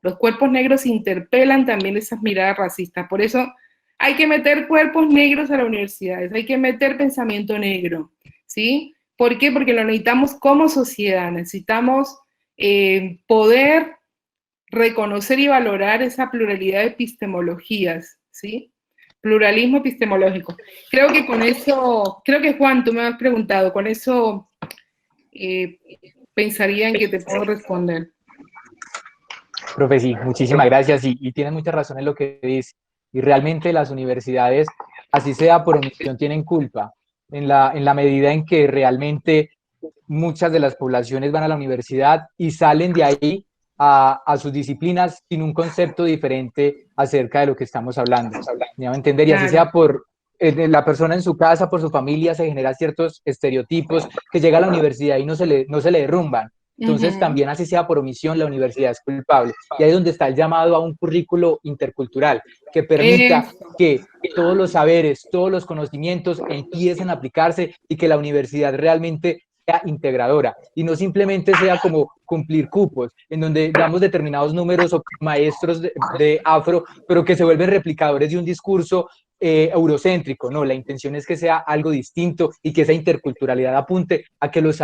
[SPEAKER 6] Los cuerpos negros interpelan también esas miradas racistas. Por eso hay que meter cuerpos negros a las universidades, hay que meter pensamiento negro, ¿sí? ¿Por qué? Porque lo necesitamos como sociedad, necesitamos poder reconocer y valorar esa pluralidad de epistemologías, ¿sí? Pluralismo epistemológico. Creo que con eso, creo que Juan, tú me has preguntado, con eso pensaría en que te puedo responder.
[SPEAKER 2] Profe, sí, muchísimas gracias y tiene mucha razón en lo que dice. Y realmente las universidades, así sea por omisión, tienen culpa en la medida en que realmente muchas de las poblaciones van a la universidad y salen de ahí a sus disciplinas sin un concepto diferente acerca de lo que estamos hablando. ¿Me va a entender? Y así sea por la persona en su casa, por su familia, se generan ciertos estereotipos que llega a la universidad y no se le derrumban. Entonces, también así sea por omisión, la universidad es culpable. Y ahí es donde está el llamado a un currículo intercultural que permita que todos los saberes, todos los conocimientos empiecen a aplicarse y que la universidad realmente sea integradora y no simplemente sea como cumplir cupos, en donde damos determinados números o maestros de afro, pero que se vuelven replicadores de un discurso eurocéntrico. No, la intención es que sea algo distinto y que esa interculturalidad apunte a que los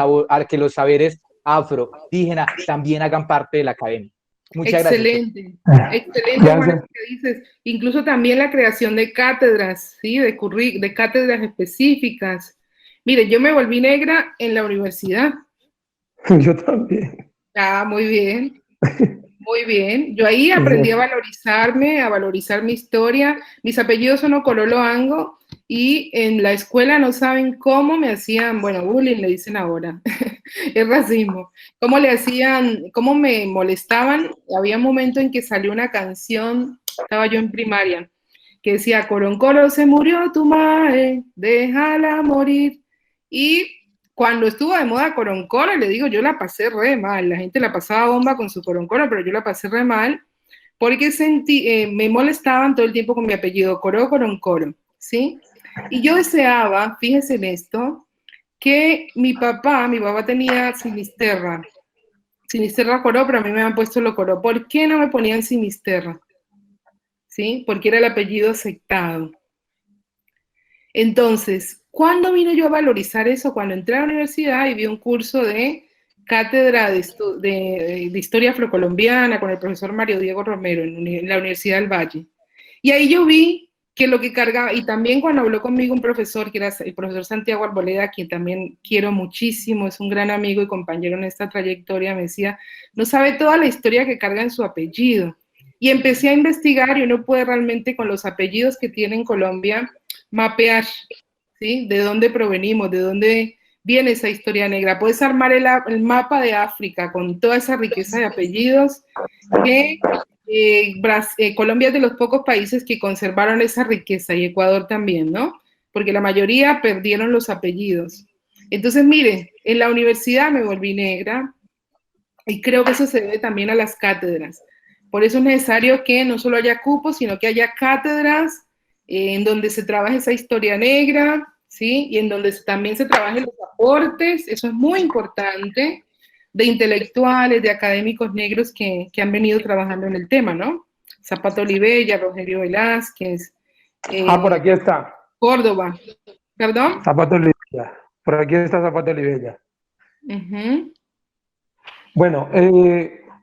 [SPEAKER 2] saberes afro, indígena, también hagan parte de la academia. Muchas
[SPEAKER 6] excelente,
[SPEAKER 2] gracias.
[SPEAKER 6] Excelente, Juan, lo que dices. Incluso también la creación de cátedras, ¿sí? De cátedras específicas. Mire, yo me volví negra en la universidad.
[SPEAKER 1] Yo también.
[SPEAKER 6] Ah, muy bien. Muy bien. Yo ahí aprendí a valorizarme, a valorizar mi historia. Mis apellidos son Ocorolo Ango y en la escuela no saben cómo me hacían, bueno, bullying le dicen ahora, es racismo. Cómo le hacían, cómo me molestaban. Había un momento en que salió una canción, estaba yo en primaria, que decía, Coroncolo se murió tu madre, déjala morir. Y cuando estuvo de moda Coroncoro, le digo, yo la pasé re mal. La gente la pasaba bomba con su Coroncoro, pero yo la pasé re mal porque me molestaban todo el tiempo con mi apellido, Coroncoro, ¿sí? Y yo deseaba, fíjense en esto, que mi papá tenía Sinisterra Coró, pero a mí me han puesto lo Coró. ¿Por qué no me ponían Sinisterra? ¿Sí? Porque era el apellido aceptado. Entonces, ¿cuándo vine yo a valorizar eso? Cuando entré a la universidad y vi un curso de cátedra de historia afrocolombiana con el profesor Mario Diego Romero en la Universidad del Valle. Y ahí yo vi que lo que cargaba, y también cuando habló conmigo un profesor, que era el profesor Santiago Arboleda, quien también quiero muchísimo, es un gran amigo y compañero en esta trayectoria, me decía, no sabe toda la historia que carga en su apellido. Y empecé a investigar y uno puede realmente con los apellidos que tiene en Colombia mapear, ¿sí? De dónde provenimos, de dónde viene esa historia negra. Puedes armar el mapa de África con toda esa riqueza de apellidos que Colombia es de los pocos países que conservaron esa riqueza y Ecuador también, ¿no? Porque la mayoría perdieron los apellidos. Entonces, miren, en la universidad me volví negra y creo que eso se debe también a las cátedras. Por eso es necesario que no solo haya cupos, sino que haya cátedras en donde se trabaje esa historia negra, ¿sí? Y en donde también se trabajen los aportes, eso es muy importante, de intelectuales, de académicos negros que han venido trabajando en el tema, ¿no? Zapato Olivella, Rogelio Velázquez.
[SPEAKER 1] Por aquí está.
[SPEAKER 6] Córdoba. ¿Perdón?
[SPEAKER 1] Zapato Olivella. Por aquí está Zapato Olivella. Bueno,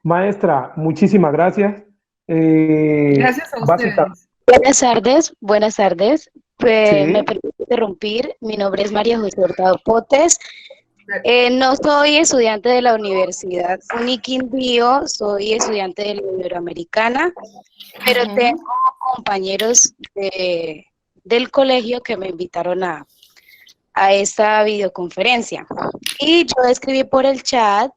[SPEAKER 1] maestra, muchísimas gracias.
[SPEAKER 6] Gracias a ustedes.
[SPEAKER 8] Buenas tardes. Pues, sí. Me permito interrumpir. Mi nombre es María José Hurtado Potes. No soy estudiante de la Universidad Uniquindío, soy estudiante de la Iberoamericana, pero tengo compañeros del colegio que me invitaron a esta videoconferencia. Y yo escribí por el chat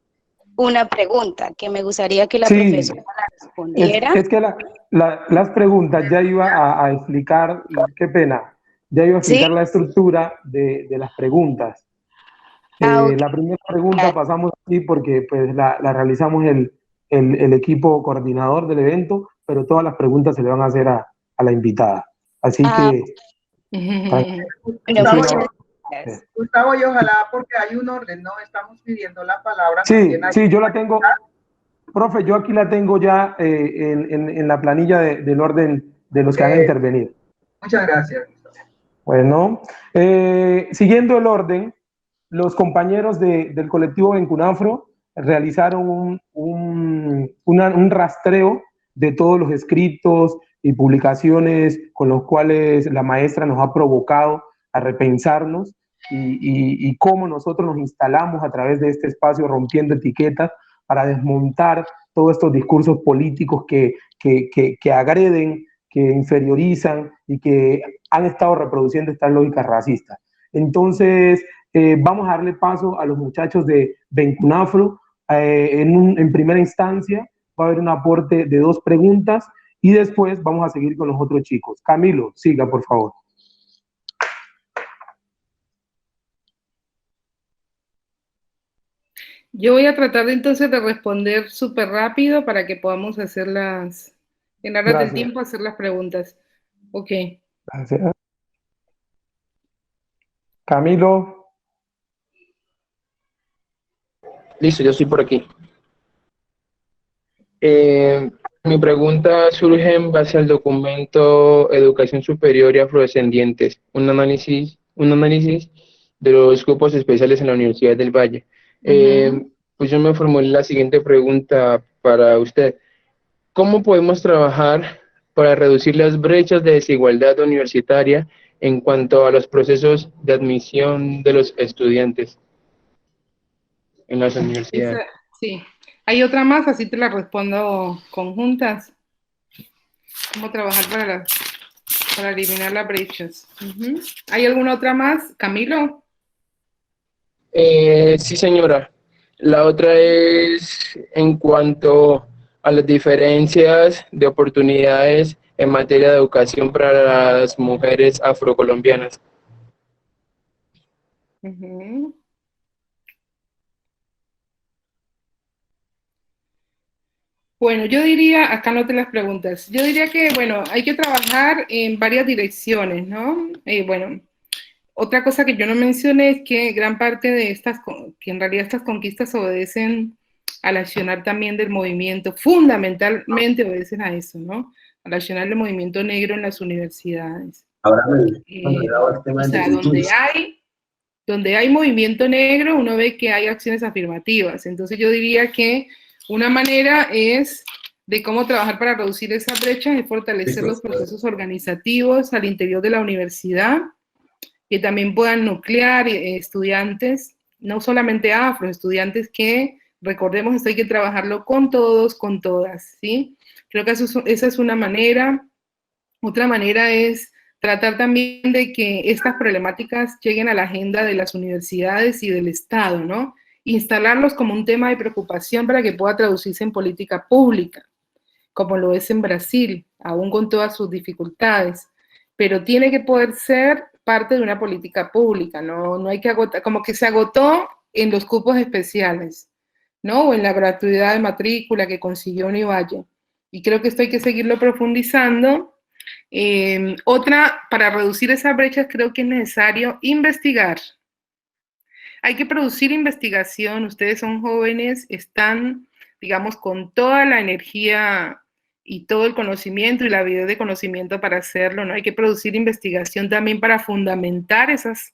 [SPEAKER 8] una pregunta que me gustaría que la profesora la respondiera.
[SPEAKER 1] Es que las preguntas ya iba a explicar, qué pena, ya iba a explicar la estructura de las preguntas.
[SPEAKER 8] Okay.
[SPEAKER 1] La primera pregunta pasamos aquí porque pues, la realizamos el equipo coordinador del evento, pero todas las preguntas se le van a hacer a la invitada. Así que...
[SPEAKER 9] Gustavo, y ojalá porque hay un orden, ¿no? Estamos pidiendo la palabra.
[SPEAKER 1] Sí, yo la tengo, profe, yo aquí la tengo ya en la planilla del orden de los que han intervenido.
[SPEAKER 9] Muchas gracias.
[SPEAKER 1] Bueno, siguiendo el orden, los compañeros del colectivo Bencunafro realizaron un rastreo de todos los escritos y publicaciones con los cuales la maestra nos ha provocado a repensarnos y cómo nosotros nos instalamos a través de este espacio rompiendo etiquetas para desmontar todos estos discursos políticos que agreden, que inferiorizan y que han estado reproduciendo estas lógicas racistas. Entonces, vamos a darle paso a los muchachos de Bencunafro. En primera instancia va a haber un aporte de 2 preguntas y después vamos a seguir con los otros chicos. Camilo, siga, por favor.
[SPEAKER 6] Yo voy a tratar entonces de responder súper rápido para que podamos ganar el tiempo, hacer las preguntas. Ok.
[SPEAKER 1] Gracias. Camilo.
[SPEAKER 10] Listo, yo estoy por aquí. Mi pregunta surge en base al documento Educación Superior y Afrodescendientes, un análisis de los grupos especiales en la Universidad del Valle. Pues yo me formulé la siguiente pregunta para usted. ¿Cómo podemos trabajar para reducir las brechas de desigualdad universitaria en cuanto a los procesos de admisión de los estudiantes en las universidades?
[SPEAKER 6] Sí. ¿Hay otra más? Así te la respondo conjuntas. ¿Cómo trabajar para eliminar las brechas? ¿Hay alguna otra más? Camilo.
[SPEAKER 10] Sí, señora. La otra es en cuanto a las diferencias de oportunidades en materia de educación para las mujeres afrocolombianas.
[SPEAKER 6] Bueno, yo diría, acá anoté las preguntas, yo diría que, bueno, hay que trabajar en varias direcciones, ¿no? Bueno, otra cosa que yo no mencioné es que gran parte de que en realidad estas conquistas obedecen al accionar también del movimiento, fundamentalmente obedecen a eso, ¿no? Al accionar del movimiento negro en las universidades. O sea, donde hay movimiento negro, uno ve que hay acciones afirmativas. Entonces yo diría que una manera de cómo trabajar para reducir esa brecha es fortalecer los procesos organizativos al interior de la universidad, que también puedan nuclear estudiantes, no solamente afro, estudiantes que, recordemos, esto hay que trabajarlo con todos, con todas, ¿sí? Creo que esa es una manera. Otra manera es tratar también de que estas problemáticas lleguen a la agenda de las universidades y del Estado, ¿no? Instalarlos como un tema de preocupación para que pueda traducirse en política pública, como lo es en Brasil, aún con todas sus dificultades, pero tiene que poder ser parte de una política pública, no hay que agotar, como que se agotó en los cupos especiales, ¿no? O en la gratuidad de matrícula que consiguió Univalle. Y creo que esto hay que seguirlo profundizando. Otra, para reducir esas brechas, creo que es necesario investigar. Hay que producir investigación. Ustedes son jóvenes, están, digamos, con toda la energía y todo el conocimiento y la habilidad de conocimiento para hacerlo, ¿no? Hay que producir investigación también para fundamentar esas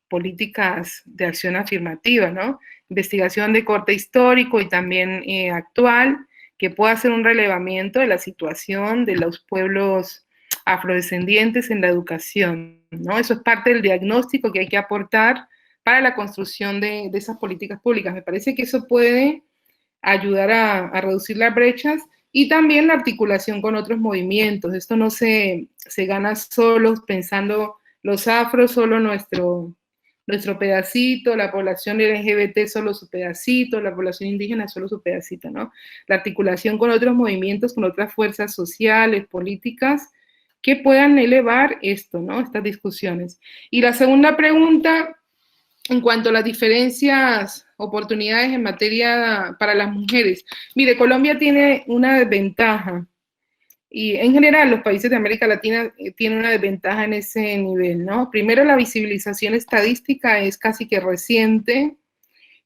[SPEAKER 6] políticas de acción afirmativa, ¿no? Investigación de corte histórico y también actual, que pueda hacer un relevamiento de la situación de los pueblos afrodescendientes en la educación, ¿no? Eso es parte del diagnóstico que hay que aportar para la construcción de esas políticas públicas. Me parece que eso puede ayudar a reducir las brechas y también la articulación con otros movimientos. Esto no se gana solo pensando los afros, solo nuestro pedacito, la población LGBT solo su pedacito, la población indígena solo su pedacito, ¿no? La articulación con otros movimientos, con otras fuerzas sociales, políticas, que puedan elevar esto, ¿no? Estas discusiones. Y la segunda pregunta, en cuanto a las diferencias, oportunidades en materia para las mujeres. Mire, Colombia tiene una desventaja, y en general los países de América Latina tienen una desventaja en ese nivel, ¿no? Primero, la visibilización estadística es casi que reciente.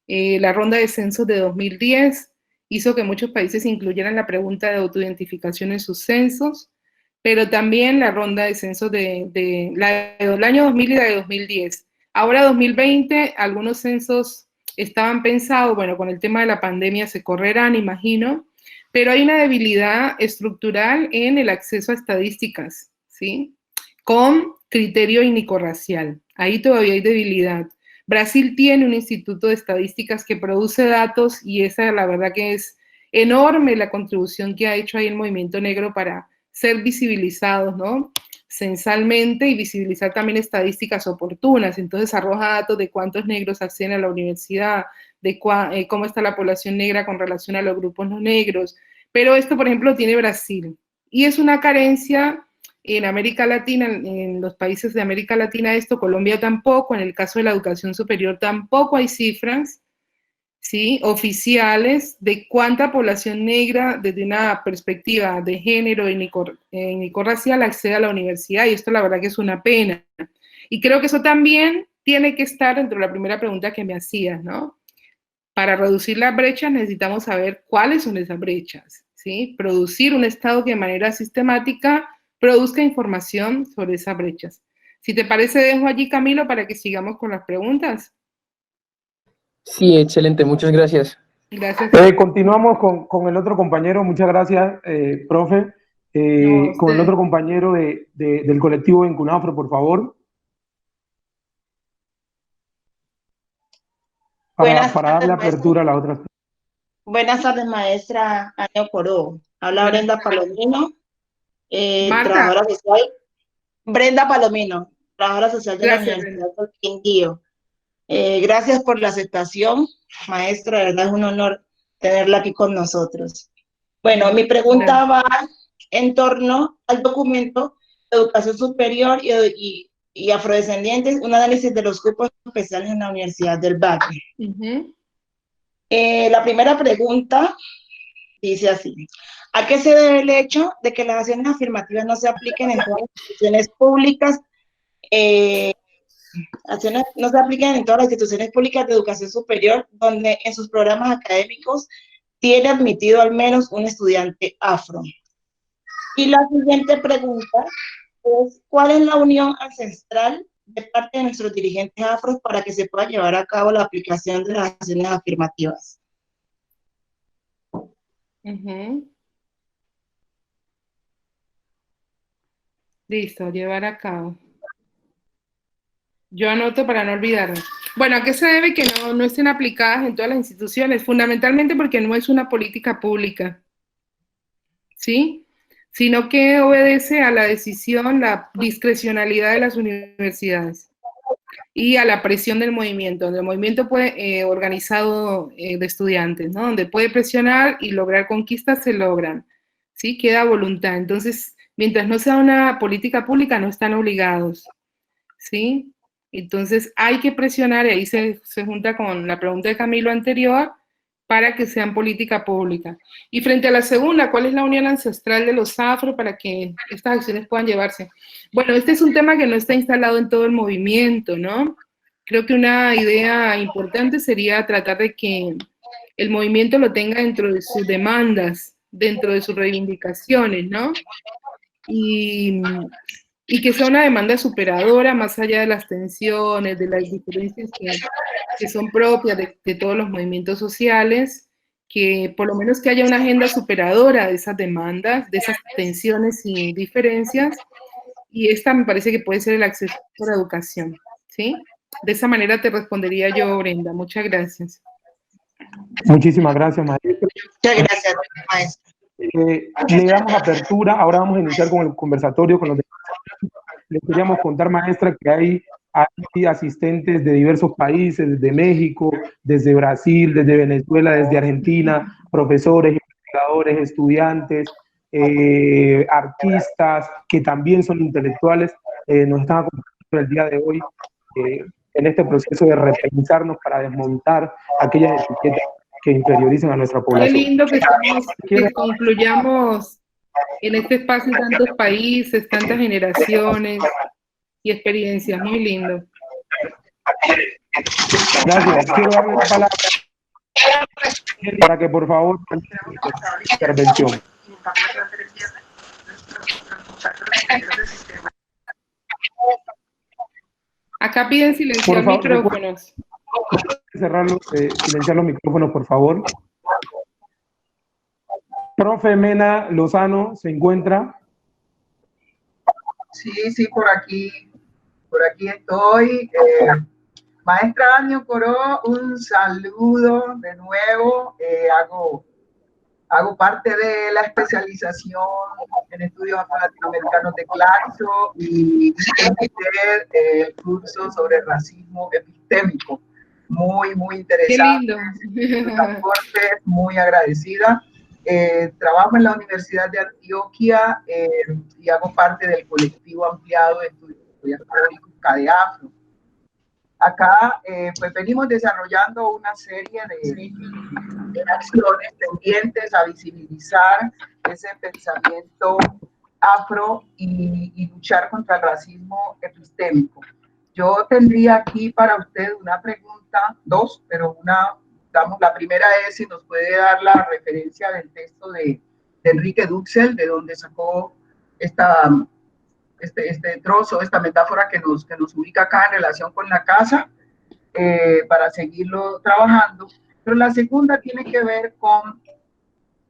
[SPEAKER 6] La ronda de censos de 2010 hizo que muchos países incluyeran la pregunta de autoidentificación en sus censos, pero también la ronda de censos del año 2000 y la de 2010. Ahora 2020, algunos censos estaban pensados, bueno, con el tema de la pandemia se correrán, imagino, pero hay una debilidad estructural en el acceso a estadísticas, ¿sí? Con criterio étnico-racial. Ahí todavía hay debilidad. Brasil tiene un instituto de estadísticas que produce datos y esa la verdad que es enorme la contribución que ha hecho ahí el movimiento negro para ser visibilizados, ¿no? Censalmente y visibilizar también estadísticas oportunas. Entonces arroja datos de cuántos negros acceden a la universidad, de cómo está la población negra con relación a los grupos no negros. Pero esto, por ejemplo, tiene Brasil. Y es una carencia en América Latina, en los países de América Latina esto, Colombia tampoco, en el caso de la educación superior tampoco hay cifras, ¿sí?, oficiales de cuánta población negra desde una perspectiva de género étnico-racial accede a la universidad, y esto la verdad que es una pena. Y creo que eso también tiene que estar dentro de la primera pregunta que me hacías, ¿no? Para reducir las brechas necesitamos saber cuáles son esas brechas, ¿sí? Producir un Estado que de manera sistemática produzca información sobre esas brechas. Si te parece, dejo allí, Camilo, para que sigamos con las preguntas.
[SPEAKER 10] Sí, excelente, muchas gracias.
[SPEAKER 6] Gracias.
[SPEAKER 1] Continuamos con el otro compañero, muchas gracias, profe. Con el otro compañero del colectivo en CUNAFRO, por favor. Para darle apertura a la otra.
[SPEAKER 11] Buenas tardes, maestra Ania Coró. Habla Brenda Palomino, trabajadora social. Brenda Palomino, trabajadora social de la Universidad del Quindío. Gracias por la aceptación, maestra, de verdad es un honor tenerla aquí con nosotros. Bueno, mi pregunta va en torno al documento de Educación Superior y Afrodescendientes, un análisis de los grupos especiales en la Universidad del Valle. La primera pregunta dice así: ¿a qué se debe el hecho de que las acciones afirmativas no se apliquen en todas las instituciones públicas? No se apliquen en todas las instituciones públicas de educación superior, donde en sus programas académicos tiene admitido al menos un estudiante afro. Y la siguiente pregunta es: ¿cuál es la unión ancestral de parte de nuestros dirigentes afros para que se pueda llevar a cabo la aplicación de las acciones afirmativas?
[SPEAKER 6] Listo, llevar a cabo. Yo anoto para no olvidarme. Bueno, ¿a qué se debe que no estén aplicadas en todas las instituciones? Fundamentalmente porque no es una política pública, ¿sí? Sino que obedece a la decisión, la discrecionalidad de las universidades y a la presión del movimiento, donde el movimiento puede, organizado de estudiantes, ¿no? Donde puede presionar y lograr conquistas, se logran, ¿sí? Queda voluntad. Entonces, mientras no sea una política pública, no están obligados, ¿sí? Entonces, hay que presionar, y ahí se junta con la pregunta de Camilo anterior, para que sean política pública. Y frente a la segunda, ¿cuál es la unión ancestral de los afro para que estas acciones puedan llevarse? Bueno, este es un tema que no está instalado en todo el movimiento, ¿no? Creo que una idea importante sería tratar de que el movimiento lo tenga dentro de sus demandas, dentro de sus reivindicaciones, ¿no? Y que sea una demanda superadora, más allá de las tensiones, de las diferencias que son propias de todos los movimientos sociales, que por lo menos que haya una agenda superadora de esas demandas, de esas tensiones y diferencias, y esta me parece que puede ser el acceso a la educación, ¿sí? De esa manera te respondería yo, Brenda. Muchas gracias.
[SPEAKER 1] Muchísimas gracias, maestra.
[SPEAKER 11] Muchas gracias, maestra.
[SPEAKER 1] Le damos apertura, ahora vamos a iniciar con el conversatorio con los demás. Le queríamos contar, maestra, que hay asistentes de diversos países, desde México, desde Brasil, desde Venezuela, desde Argentina, profesores, investigadores, estudiantes, artistas, que también son intelectuales, nos están acompañando el día de hoy en este proceso de repensarnos para desmontar aquellas etiquetas que inferiorizan a nuestra población.
[SPEAKER 6] Qué lindo que concluyamos en este espacio tantos países, tantas generaciones y experiencias. Muy lindo.
[SPEAKER 1] Gracias. Quiero darle la palabra para que por favor intervención.
[SPEAKER 6] Acá piden silenciar micrófonos.
[SPEAKER 1] Silenciar los micrófonos, por favor. Profe Mena Lozano, ¿se encuentra?
[SPEAKER 9] Sí, por aquí estoy. Maestra Anio Coró, un saludo de nuevo. Hago parte de la especialización en estudios afro-latinoamericanos de Claxo y el curso sobre racismo epistémico. Muy interesante.
[SPEAKER 6] Qué lindo.
[SPEAKER 9] Muy agradecida. Trabajo en la Universidad de Antioquia y hago parte del colectivo ampliado de estudios públicos CADEAFRO. Acá pues venimos desarrollando una serie de acciones tendientes a visibilizar ese pensamiento afro y luchar contra el racismo epistémico. Yo tendría aquí para usted una pregunta, dos, pero la primera es si nos puede dar la referencia del texto de Enrique Duxel, de donde sacó este trozo, esta metáfora que nos ubica acá en relación con la casa, para seguirlo trabajando. Pero la segunda tiene que ver con,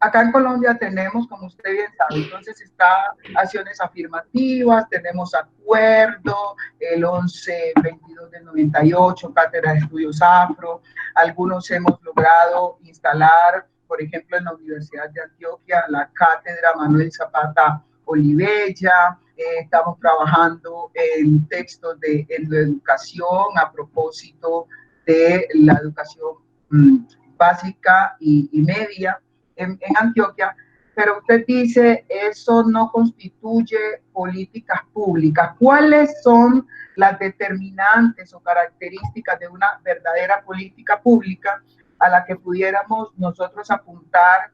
[SPEAKER 9] acá en Colombia tenemos, como usted bien sabe, entonces está acciones afirmativas, tenemos acuerdo, el 1122 del 98, Cátedra de Estudios Afro, algunos hemos logrado instalar, por ejemplo, en la Universidad de Antioquia, la Cátedra Manuel Zapata Olivella. Estamos trabajando en textos de educación a propósito de la educación básica y media en Antioquia, pero usted dice eso no constituye políticas públicas. ¿Cuáles son las determinantes o características de una verdadera política pública a la que pudiéramos nosotros apuntar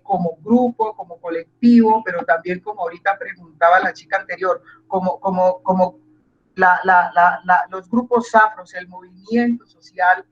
[SPEAKER 9] como grupo, como colectivo, pero también como ahorita preguntaba la chica anterior, como los grupos afros, el movimiento social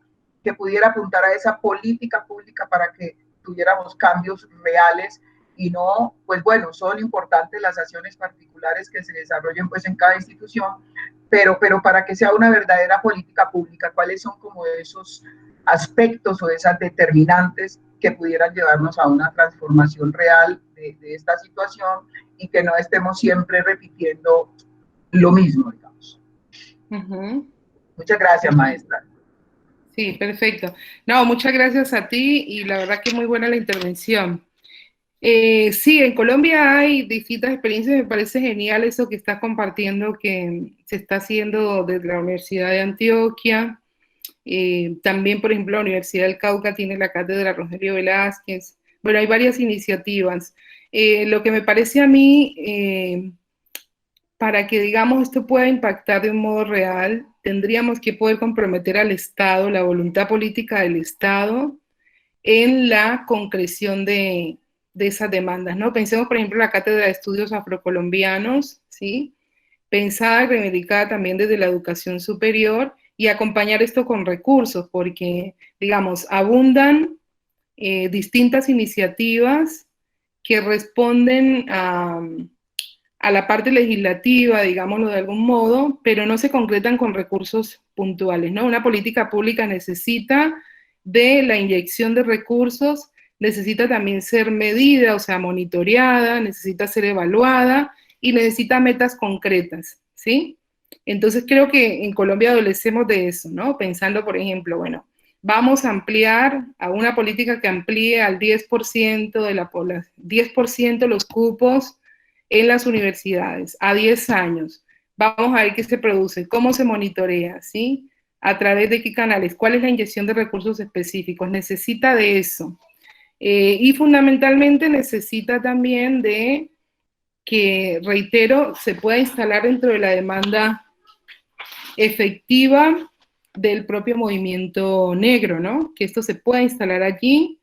[SPEAKER 9] que pudiera apuntar a esa política pública para que tuviéramos cambios reales y no, pues bueno, son importantes las acciones particulares que se desarrollen pues en cada institución, pero para que sea una verdadera política pública, ¿cuáles son como esos aspectos o esas determinantes que pudieran llevarnos a una transformación real de esta situación y que no estemos siempre repitiendo lo mismo, digamos? Muchas gracias, maestra.
[SPEAKER 6] Sí, perfecto. No, muchas gracias a ti y la verdad que muy buena la intervención. Sí, en Colombia hay distintas experiencias, me parece genial eso que estás compartiendo que se está haciendo desde la Universidad de Antioquia. También, por ejemplo, la Universidad del Cauca tiene la cátedra Rogelio Velázquez. Bueno, hay varias iniciativas. Lo que me parece a mí, para que, digamos, esto pueda impactar de un modo real, tendríamos que poder comprometer al Estado, la voluntad política del Estado, en la concreción de esas demandas, ¿no? Pensemos, por ejemplo, la Cátedra de Estudios Afrocolombianos, ¿sí? Pensada y reivindicada también desde la educación superior, y acompañar esto con recursos, porque, digamos, abundan distintas iniciativas que responden a la parte legislativa, digámoslo de algún modo, pero no se concretan con recursos puntuales, ¿no? Una política pública necesita de la inyección de recursos, necesita también ser medida, o sea, monitoreada, necesita ser evaluada y necesita metas concretas, ¿sí? Entonces creo que en Colombia adolecemos de eso, ¿no? Pensando, por ejemplo, bueno, vamos a ampliar a una política que amplíe al 10% de la población, 10% los cupos en las universidades a 10 años. Vamos a ver qué se produce, cómo se monitorea, ¿sí? A través de qué canales, cuál es la inyección de recursos específicos. Necesita de eso. Y fundamentalmente necesita también de que, reitero, se pueda instalar dentro de la demanda efectiva del propio movimiento negro, ¿no? Que esto se pueda instalar allí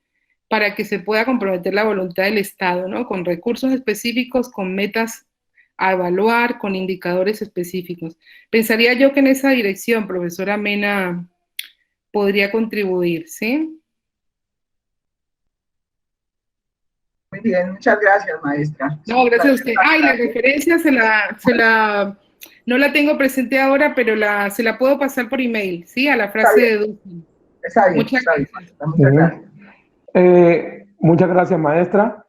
[SPEAKER 6] para que se pueda comprometer la voluntad del Estado, ¿no? Con recursos específicos, con metas a evaluar, con indicadores específicos. Pensaría yo que en esa dirección, profesora Mena, podría contribuir, ¿sí?
[SPEAKER 9] Muy bien, muchas gracias, maestra.
[SPEAKER 6] No, gracias a usted. Ay, la referencia no la tengo presente ahora, pero se la puedo pasar por email, ¿sí? A la frase de Dussel.
[SPEAKER 9] Está bien,
[SPEAKER 6] Muchas gracias.
[SPEAKER 9] Muchas gracias.
[SPEAKER 1] Muchas gracias, maestra.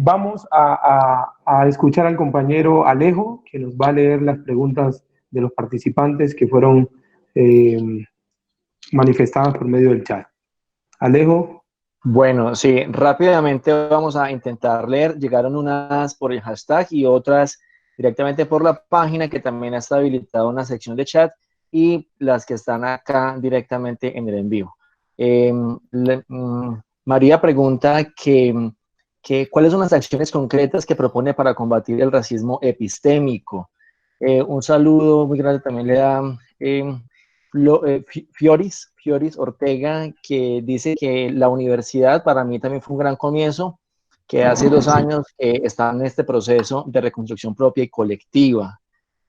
[SPEAKER 1] Vamos a escuchar al compañero Alejo, que nos va a leer las preguntas de los participantes que fueron manifestadas por medio del chat. Alejo.
[SPEAKER 3] Bueno, sí, rápidamente vamos a intentar leer. Llegaron unas por el hashtag y otras directamente por la página, que también está habilitada una sección de chat, y las que están acá directamente en el en vivo. María pregunta cuáles son las acciones concretas que propone para combatir el racismo epistémico. Un saludo muy grande también le da Fioris Ortega, que dice que la universidad para mí también fue un gran comienzo, que hace 2 años está en este proceso de reconstrucción propia y colectiva.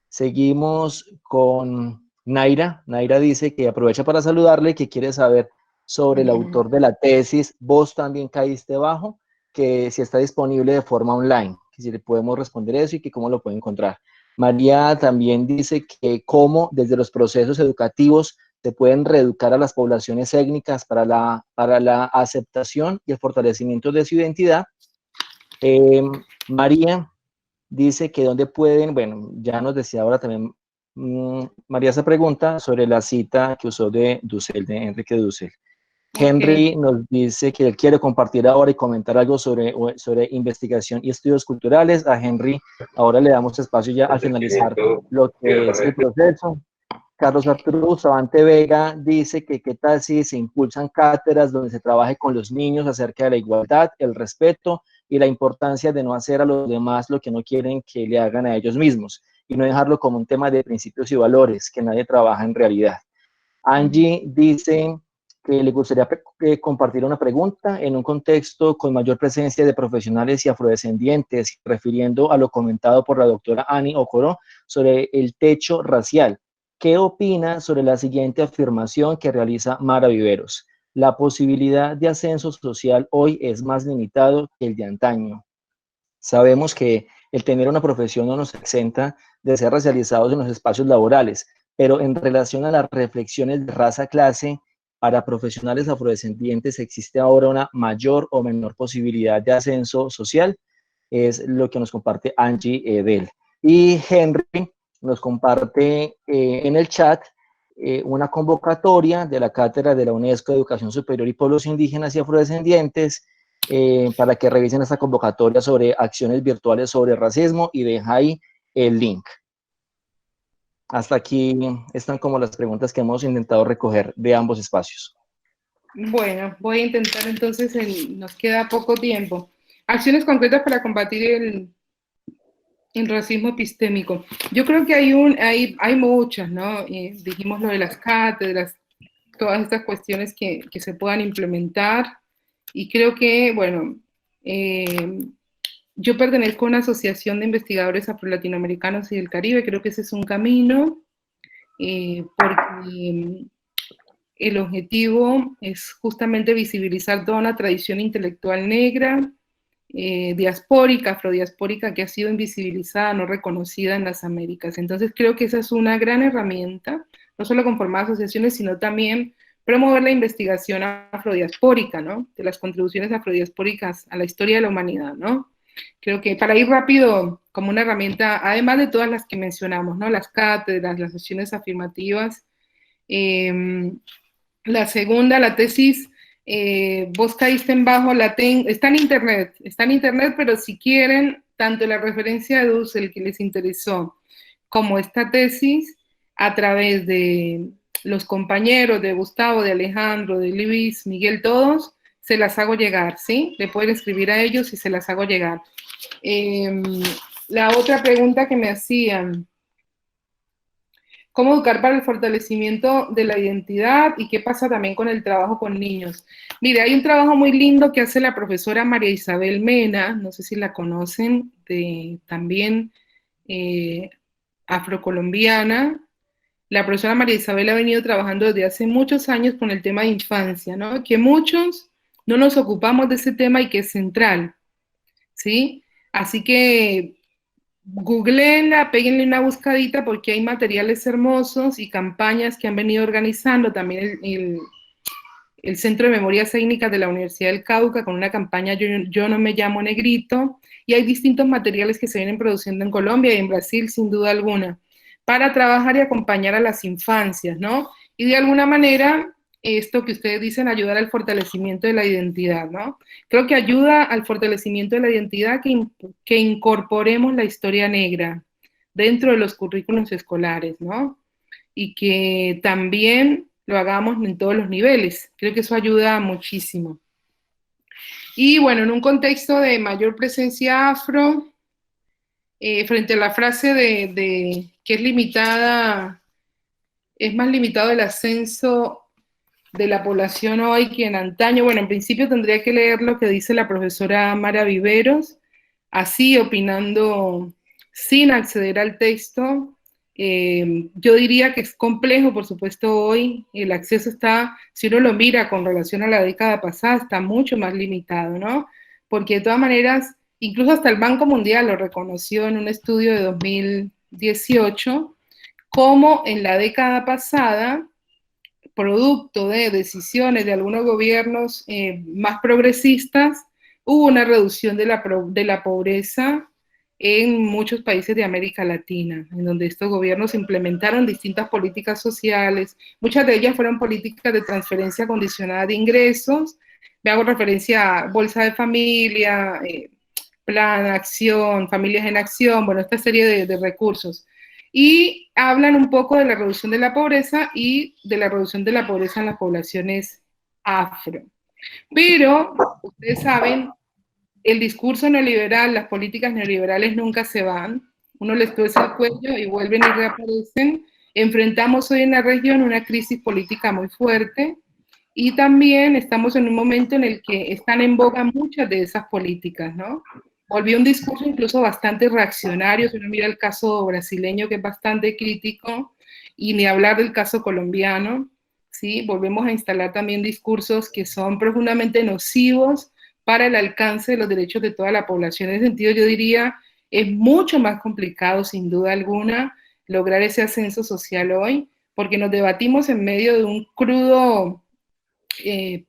[SPEAKER 3] Seguimos con Naira. Naira dice que aprovecha para saludarle, que quiere saber sobre el autor de la tesis, vos también caíste bajo, que si está disponible de forma online, que si le podemos responder eso y que cómo lo puede encontrar. María también dice que cómo desde los procesos educativos se pueden reeducar a las poblaciones étnicas para la aceptación y el fortalecimiento de su identidad. María dice que dónde pueden, bueno, ya nos decía ahora también, María se pregunta sobre la cita que usó de Dussel, de Enrique Dussel. Henry nos dice que él quiere compartir ahora y comentar algo sobre investigación y estudios culturales. A Henry ahora le damos espacio ya al finalizar lo que es el proceso. Carlos Arturo Savante Vega dice que qué tal si se impulsan cátedras donde se trabaje con los niños acerca de la igualdad, el respeto y la importancia de no hacer a los demás lo que no quieren que le hagan a ellos mismos, y no dejarlo como un tema de principios y valores que nadie trabaja en realidad. Angie dice que le gustaría compartir una pregunta en un contexto con mayor presencia de profesionales y afrodescendientes, refiriendo a lo comentado por la doctora Annie Okoro sobre el techo racial. ¿Qué opina sobre la siguiente afirmación que realiza Mara Viveros? La posibilidad de ascenso social hoy es más limitado que el de antaño. Sabemos que el tener una profesión no nos exenta de ser racializados en los espacios laborales, pero en relación a las reflexiones de raza-clase, para profesionales afrodescendientes existe ahora una mayor o menor posibilidad de ascenso social, es lo que nos comparte Angie Edel. Y Henry nos comparte en el chat una convocatoria de la Cátedra de la UNESCO de Educación Superior y Pueblos Indígenas y Afrodescendientes para que revisen esta convocatoria sobre acciones virtuales sobre racismo, y deja ahí el link. Hasta aquí están como las preguntas que hemos intentado recoger de ambos espacios.
[SPEAKER 6] Bueno, voy a intentar entonces, nos queda poco tiempo. Acciones concretas para combatir el racismo epistémico. Yo creo que hay muchas, ¿no? Dijimos lo de las cátedras, todas estas cuestiones que se puedan implementar, y creo que, bueno, yo pertenezco a una asociación de investigadores afro-latinoamericanos y del Caribe. Creo que ese es un camino, porque el objetivo es justamente visibilizar toda una tradición intelectual negra, diaspórica, afrodiaspórica, que ha sido invisibilizada, no reconocida en las Américas. Entonces creo que esa es una gran herramienta, no solo conformar asociaciones, sino también promover la investigación afrodiaspórica, ¿no? De las contribuciones afrodiaspóricas a la historia de la humanidad, ¿no? Creo que para ir rápido, como una herramienta, además de todas las que mencionamos, ¿no? Las cátedras, las sesiones afirmativas. La segunda, la tesis, vos caíste en bajo, está en internet, pero si quieren, tanto la referencia de Dussel que les interesó, como esta tesis, a través de los compañeros de Gustavo, de Alejandro, de Luis, Miguel, todos, se las hago llegar, ¿sí? Le pueden escribir a ellos y se las hago llegar. La otra pregunta que me hacían, ¿cómo educar para el fortalecimiento de la identidad y qué pasa también con el trabajo con niños? Mire, hay un trabajo muy lindo que hace la profesora María Isabel Mena, no sé si la conocen, también afrocolombiana. La profesora María Isabel ha venido trabajando desde hace muchos años con el tema de infancia, ¿no? Que muchos no nos ocupamos de ese tema y que es central, ¿sí? Así que googleenla, péguenle una buscadita porque hay materiales hermosos y campañas que han venido organizando también el Centro de Memorias Étnicas de la Universidad del Cauca con una campaña Yo no me llamo Negrito, y hay distintos materiales que se vienen produciendo en Colombia y en Brasil sin duda alguna, para trabajar y acompañar a las infancias, ¿no? Y de alguna manera, esto que ustedes dicen, ayudar al fortalecimiento de la identidad, ¿no? Creo que ayuda al fortalecimiento de la identidad que incorporemos la historia negra dentro de los currículos escolares, ¿no? Y que también lo hagamos en todos los niveles. Creo que eso ayuda muchísimo. Y bueno, en un contexto de mayor presencia afro, frente a la frase de que es limitada, es más limitado el ascenso de la población hoy que en antaño. Bueno, en principio tendría que leer lo que dice la profesora Mara Viveros, así opinando sin acceder al texto. Yo diría que es complejo, por supuesto, hoy el acceso está, si uno lo mira con relación a la década pasada, está mucho más limitado, ¿no? Porque de todas maneras, incluso hasta el Banco Mundial lo reconoció en un estudio de 2018, como en la década pasada, producto de decisiones de algunos gobiernos más progresistas, hubo una reducción de la pobreza en muchos países de América Latina, en donde estos gobiernos implementaron distintas políticas sociales, muchas de ellas fueron políticas de transferencia condicionada de ingresos, me hago referencia a Bolsa de Familia, Plan Acción, Familias en Acción, bueno, esta serie de recursos. Y hablan un poco de la reducción de la pobreza y de la reducción de la pobreza en las poblaciones afro. Pero, ustedes saben, el discurso neoliberal, las políticas neoliberales nunca se van, uno les tuerce el cuello y vuelven y reaparecen. Enfrentamos hoy en la región una crisis política muy fuerte y también estamos en un momento en el que están en boga muchas de esas políticas, ¿no? Volvió un discurso incluso bastante reaccionario, si uno mira el caso brasileño que es bastante crítico, y ni hablar del caso colombiano, ¿sí? Volvemos a instalar también discursos que son profundamente nocivos para el alcance de los derechos de toda la población. En ese sentido, yo diría, es mucho más complicado, sin duda alguna, lograr ese ascenso social hoy, porque nos debatimos en medio de un crudo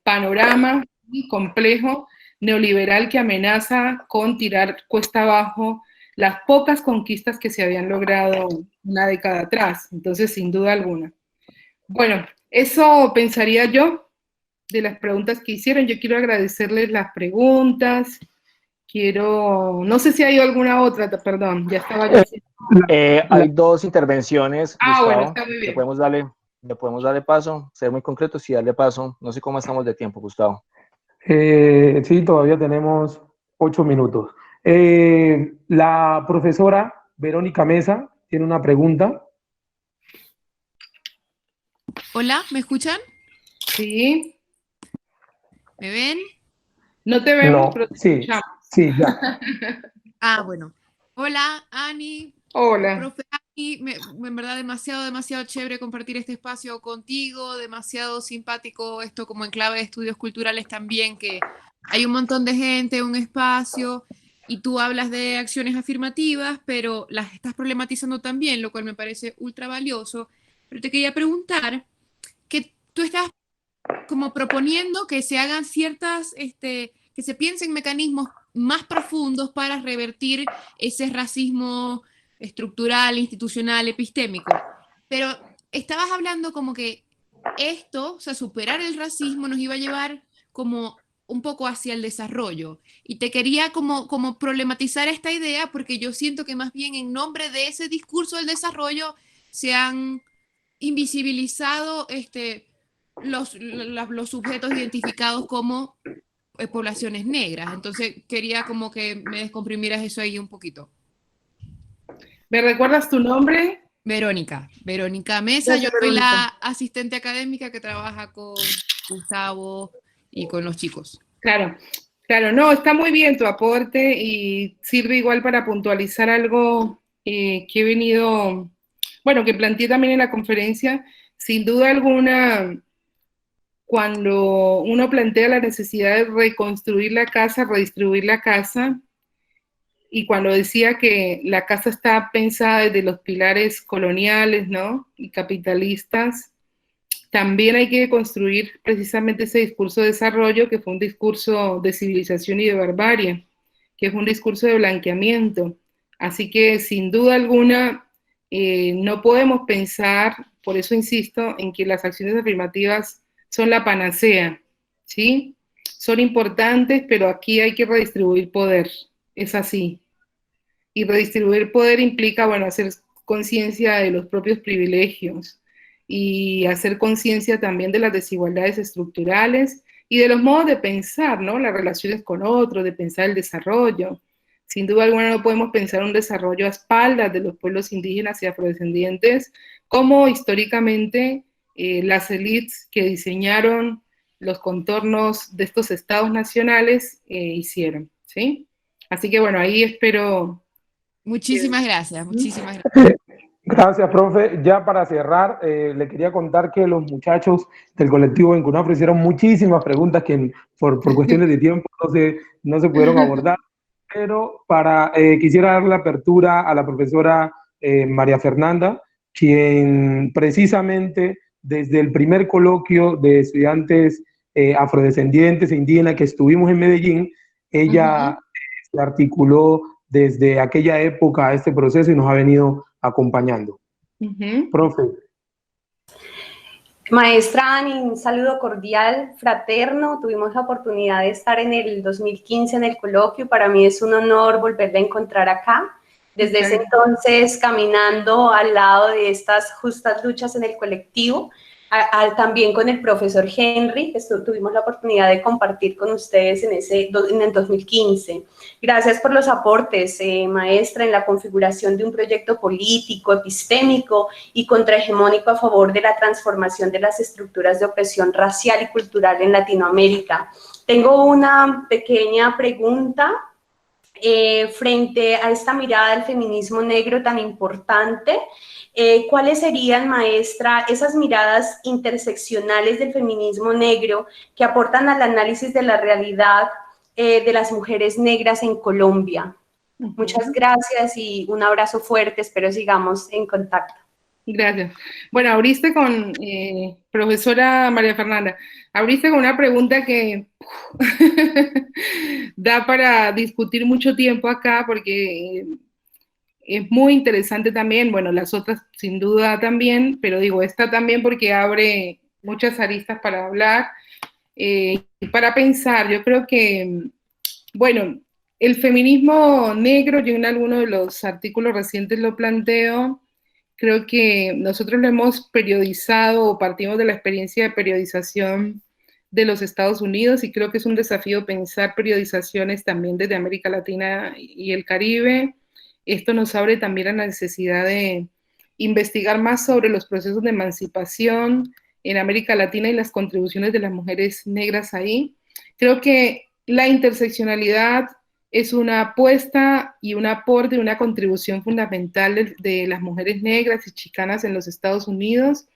[SPEAKER 6] panorama muy complejo, neoliberal, que amenaza con tirar cuesta abajo las pocas conquistas que se habían logrado una década atrás. Entonces, sin duda alguna. Bueno, eso pensaría yo de las preguntas que hicieron. Yo quiero agradecerles las preguntas. No sé si hay alguna otra, perdón, ya estaba yo.
[SPEAKER 3] Hay dos intervenciones, Gustavo,
[SPEAKER 6] bueno, está muy bien.
[SPEAKER 3] Le podemos darle paso, ser muy concretos y darle paso. No sé cómo estamos de tiempo, Gustavo.
[SPEAKER 1] Sí, todavía tenemos 8 minutos. La profesora Verónica Mesa tiene una pregunta.
[SPEAKER 7] Hola, ¿me escuchan?
[SPEAKER 6] Sí.
[SPEAKER 7] ¿Me ven?
[SPEAKER 6] No te vemos,
[SPEAKER 1] No,
[SPEAKER 6] pero te
[SPEAKER 1] sí,
[SPEAKER 6] escuchamos.
[SPEAKER 1] sí, ya.
[SPEAKER 7] Bueno. Hola, Ani.
[SPEAKER 6] Hola.
[SPEAKER 7] Profe Ani, en verdad demasiado chévere compartir este espacio contigo, demasiado simpático esto como en clave de estudios culturales también, que hay un montón de gente, un espacio, y tú hablas de acciones afirmativas, pero las estás problematizando también, lo cual me parece ultra valioso. Pero te quería preguntar que tú estás como proponiendo que se hagan ciertas, que se piensen mecanismos más profundos para revertir ese racismo estructural, institucional, epistémico. Pero estabas hablando como que esto, o sea, superar el racismo nos iba a llevar como un poco hacia el desarrollo. Y te quería como problematizar esta idea, porque yo siento que más bien en nombre de ese discurso del desarrollo se han invisibilizado los sujetos identificados como poblaciones negras. Entonces quería como que me descomprimieras eso ahí un poquito.
[SPEAKER 6] ¿Me recuerdas tu nombre?
[SPEAKER 7] Verónica Mesa. Yo soy la asistente académica que trabaja con Gustavo y con los chicos.
[SPEAKER 6] Claro, no, está muy bien tu aporte y sirve igual para puntualizar algo que he venido, bueno, que planteé también en la conferencia. Sin duda alguna, cuando uno plantea la necesidad de reconstruir la casa, redistribuir la casa, y cuando decía que la casa está pensada desde los pilares coloniales, ¿no? Y capitalistas, también hay que construir precisamente ese discurso de desarrollo, que fue un discurso de civilización y de barbarie, que fue un discurso de blanqueamiento. Así que, sin duda alguna, no podemos pensar, por eso insisto, en que las acciones afirmativas son la panacea, ¿sí? Son importantes, pero aquí hay que redistribuir poder. Es así. Y redistribuir poder implica, bueno, hacer conciencia de los propios privilegios y hacer conciencia también de las desigualdades estructurales y de los modos de pensar, ¿no? Las relaciones con otros, de pensar el desarrollo. Sin duda alguna no podemos pensar un desarrollo a espaldas de los pueblos indígenas y afrodescendientes, como históricamente las élites que diseñaron los contornos de estos estados nacionales hicieron, ¿sí? Así que bueno, ahí espero...
[SPEAKER 7] Muchísimas gracias, muchísimas gracias.
[SPEAKER 1] Gracias, profe. Ya para cerrar, le quería contar que los muchachos del colectivo Bencuna ofrecieron muchísimas preguntas que por cuestiones de tiempo no se pudieron abordar, pero quisiera dar la apertura a la profesora María Fernanda, quien precisamente desde el primer coloquio de estudiantes afrodescendientes e indígenas que estuvimos en Medellín, ella se articuló desde aquella época a este proceso y nos ha venido acompañando. Profe.
[SPEAKER 12] Maestra Ani, un saludo cordial, fraterno. Tuvimos la oportunidad de estar en el 2015 en el coloquio. Para mí es un honor volverla a encontrar acá. Desde ese entonces, caminando al lado de estas justas luchas en el colectivo, también con el profesor Henry, que tuvimos la oportunidad de compartir con ustedes en el 2015. Gracias por los aportes, maestra, en la configuración de un proyecto político, epistémico y contrahegemónico a favor de la transformación de las estructuras de opresión racial y cultural en Latinoamérica. Tengo una pequeña pregunta frente a esta mirada del feminismo negro tan importante. ¿Cuáles serían, maestra, esas miradas interseccionales del feminismo negro que aportan al análisis de la realidad de las mujeres negras en Colombia? Muchas gracias y un abrazo fuerte, espero sigamos en contacto.
[SPEAKER 6] Gracias. Bueno, abriste con, profesora María Fernanda, abriste con una pregunta que da para discutir mucho tiempo acá, porque es muy interesante también, bueno, las otras sin duda también, pero digo, esta también porque abre muchas aristas para hablar y para pensar. Yo creo que, bueno, el feminismo negro, yo en alguno de los artículos recientes lo planteo, creo que nosotros lo hemos periodizado o partimos de la experiencia de periodización de los Estados Unidos y creo que es un desafío pensar periodizaciones también desde América Latina y el Caribe. Esto nos abre también a la necesidad de investigar más sobre los procesos de emancipación en América Latina y las contribuciones de las mujeres negras ahí. Creo que la interseccionalidad es una apuesta y un aporte, una contribución fundamental de las mujeres negras y chicanas en los Estados Unidos,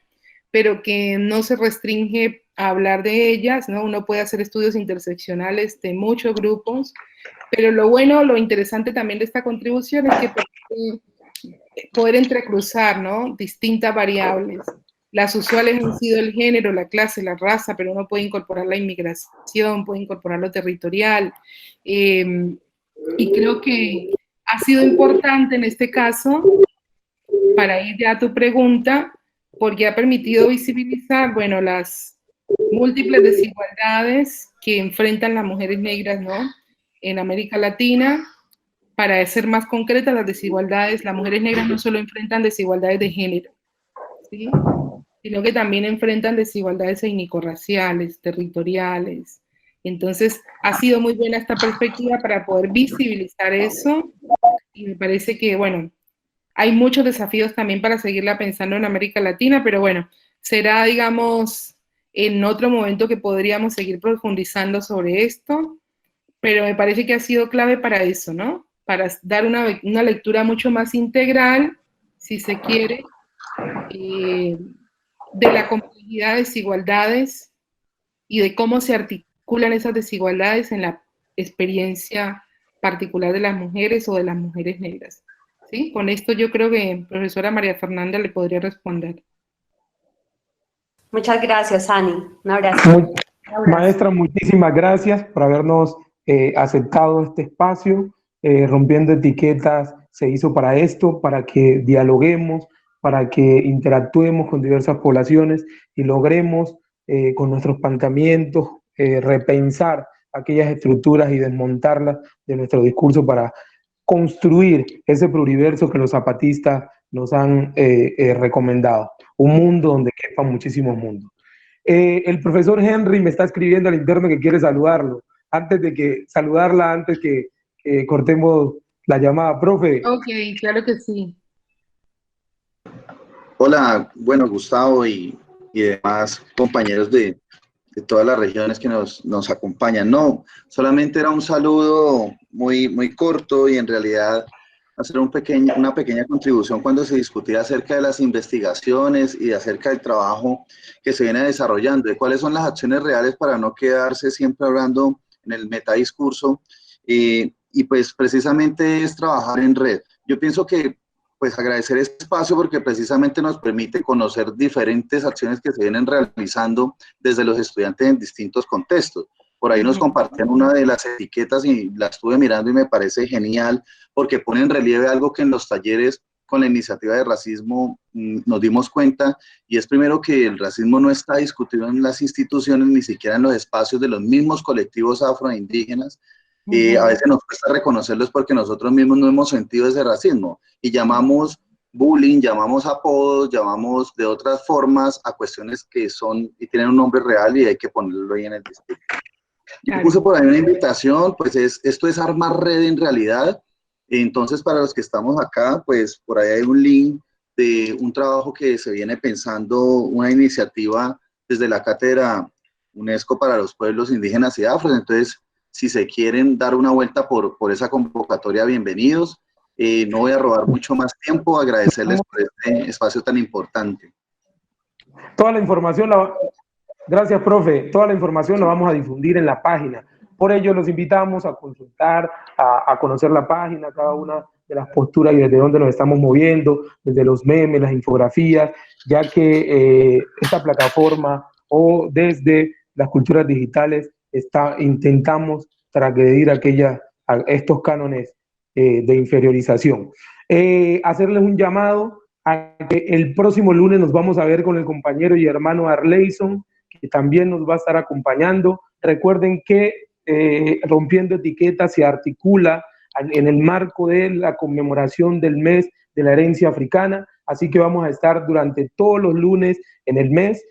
[SPEAKER 6] pero que no se restringe a hablar de ellas, ¿no? Uno puede hacer estudios interseccionales de muchos grupos, pero lo bueno, lo interesante también de esta contribución es que poder entrecruzar, ¿no? Distintas variables. Las usuales han sido el género, la clase, la raza, pero uno puede incorporar la inmigración, puede incorporar lo territorial. Y creo que ha sido importante en este caso, para ir ya a tu pregunta, porque ha permitido visibilizar, bueno, las múltiples desigualdades que enfrentan las mujeres negras, ¿no? En América Latina. Para ser más concreta, las mujeres negras no solo enfrentan desigualdades de género, ¿sí? Sino que también enfrentan desigualdades étnico-raciales, territoriales. Entonces, ha sido muy buena esta perspectiva para poder visibilizar eso, y me parece que, bueno, hay muchos desafíos también para seguirla pensando en América Latina, pero bueno, será, digamos, en otro momento que podríamos seguir profundizando sobre esto, pero me parece que ha sido clave para eso, ¿no? Para dar una lectura mucho más integral, si se quiere, de la complejidad de desigualdades y de cómo se articulan esas desigualdades en la experiencia particular de las mujeres o de las mujeres negras. ¿Sí? Con esto yo creo que profesora María Fernanda le podría responder.
[SPEAKER 12] Muchas gracias, Ani. Un abrazo.
[SPEAKER 1] Maestra, muchísimas gracias por habernos aceptado este espacio. Rompiendo Etiquetas se hizo para esto, para que dialoguemos, para que interactuemos con diversas poblaciones y logremos con nuestros planteamientos repensar aquellas estructuras y desmontarlas de nuestro discurso para construir ese pluriverso que los zapatistas nos han recomendado. Un mundo donde quepan muchísimos mundos. El profesor Henry me está escribiendo al interno que quiere saludarlo. Antes que cortemos la llamada, profe.
[SPEAKER 6] Ok, claro que sí.
[SPEAKER 13] Hola, bueno, Gustavo y demás compañeros de todas las regiones que nos acompañan. No, solamente era un saludo muy corto y en realidad hacer una pequeña contribución cuando se discutía acerca de las investigaciones y acerca del trabajo que se viene desarrollando, de cuáles son las acciones reales para no quedarse siempre hablando en el metadiscurso, y pues precisamente es trabajar en red. Yo pienso que pues agradecer este espacio porque precisamente nos permite conocer diferentes acciones que se vienen realizando desde los estudiantes en distintos contextos. Por ahí nos compartían una de las etiquetas y la estuve mirando y me parece genial porque pone en relieve algo que en los talleres con la iniciativa de racismo nos dimos cuenta, y es primero que el racismo no está discutido en las instituciones, ni siquiera en los espacios de los mismos colectivos afroindígenas. A veces nos cuesta reconocerlos porque nosotros mismos no hemos sentido ese racismo y llamamos bullying, llamamos apodos, llamamos de otras formas a cuestiones que son y tienen un nombre real y hay que ponerlo ahí en el discurso. Yo puse por ahí una invitación, pues esto es armar red en realidad. Entonces, para los que estamos acá, pues por ahí hay un link de un trabajo que se viene pensando, una iniciativa desde la Cátedra UNESCO para los Pueblos Indígenas y Afros. Entonces, si se quieren dar una vuelta por esa convocatoria, bienvenidos. No voy a robar mucho más tiempo, agradecerles por este espacio tan importante.
[SPEAKER 1] Toda la información, gracias, profe. Toda la información la vamos a difundir en la página. Por ello, los invitamos a consultar, a conocer la página, cada una de las posturas y desde dónde nos estamos moviendo, desde los memes, las infografías, ya que esta plataforma o desde las culturas digitales intentamos transgredir a estos cánones de inferiorización. Hacerles un llamado a que el próximo lunes nos vamos a ver con el compañero y hermano Arleyson, que también nos va a estar acompañando. Recuerden que Rompiendo Etiquetas se articula en el marco de la conmemoración del mes de la herencia africana, así que vamos a estar durante todos los lunes en el mes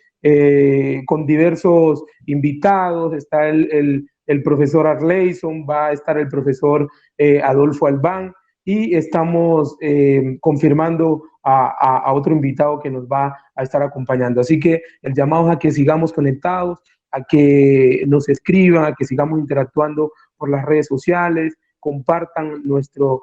[SPEAKER 1] con diversos invitados. Está el profesor Arleyson, va a estar el profesor Adolfo Albán, y estamos confirmando a otro invitado que nos va a estar acompañando. Así que el llamado es a que sigamos conectados, a que nos escriban, a que sigamos interactuando por las redes sociales, compartan nuestro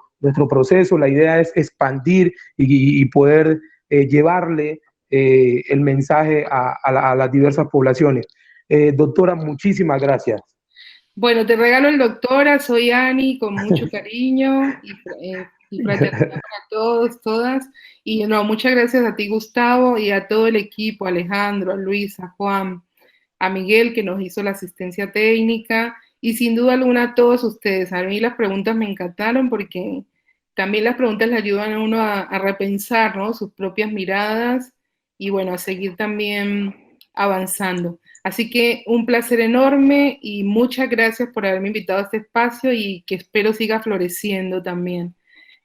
[SPEAKER 1] proceso. La idea es expandir y poder llevarle el mensaje a las diversas poblaciones. Doctora, muchísimas gracias.
[SPEAKER 6] Bueno, te regalo el doctora, soy Ani, con mucho cariño y fraternidad para todos, todas. Y no, muchas gracias a ti, Gustavo, y a todo el equipo, a Alejandro, a Luis, a Juan, a Miguel, que nos hizo la asistencia técnica, y sin duda alguna a todos ustedes. A mí las preguntas me encantaron porque también las preguntas le ayudan a uno a repensar, ¿no?, sus propias miradas y bueno, a seguir también avanzando. Así que un placer enorme y muchas gracias por haberme invitado a este espacio y que espero siga floreciendo también.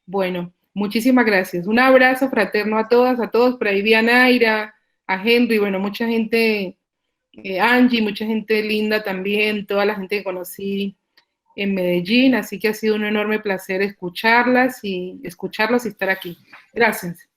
[SPEAKER 6] Bueno, muchísimas gracias. Un abrazo fraterno a todas, a todos. Por ahí vi a Naira, a Henry, bueno, mucha gente, Angie, mucha gente linda también, toda la gente que conocí en Medellín, así que ha sido un enorme placer escucharlos y estar aquí. Gracias.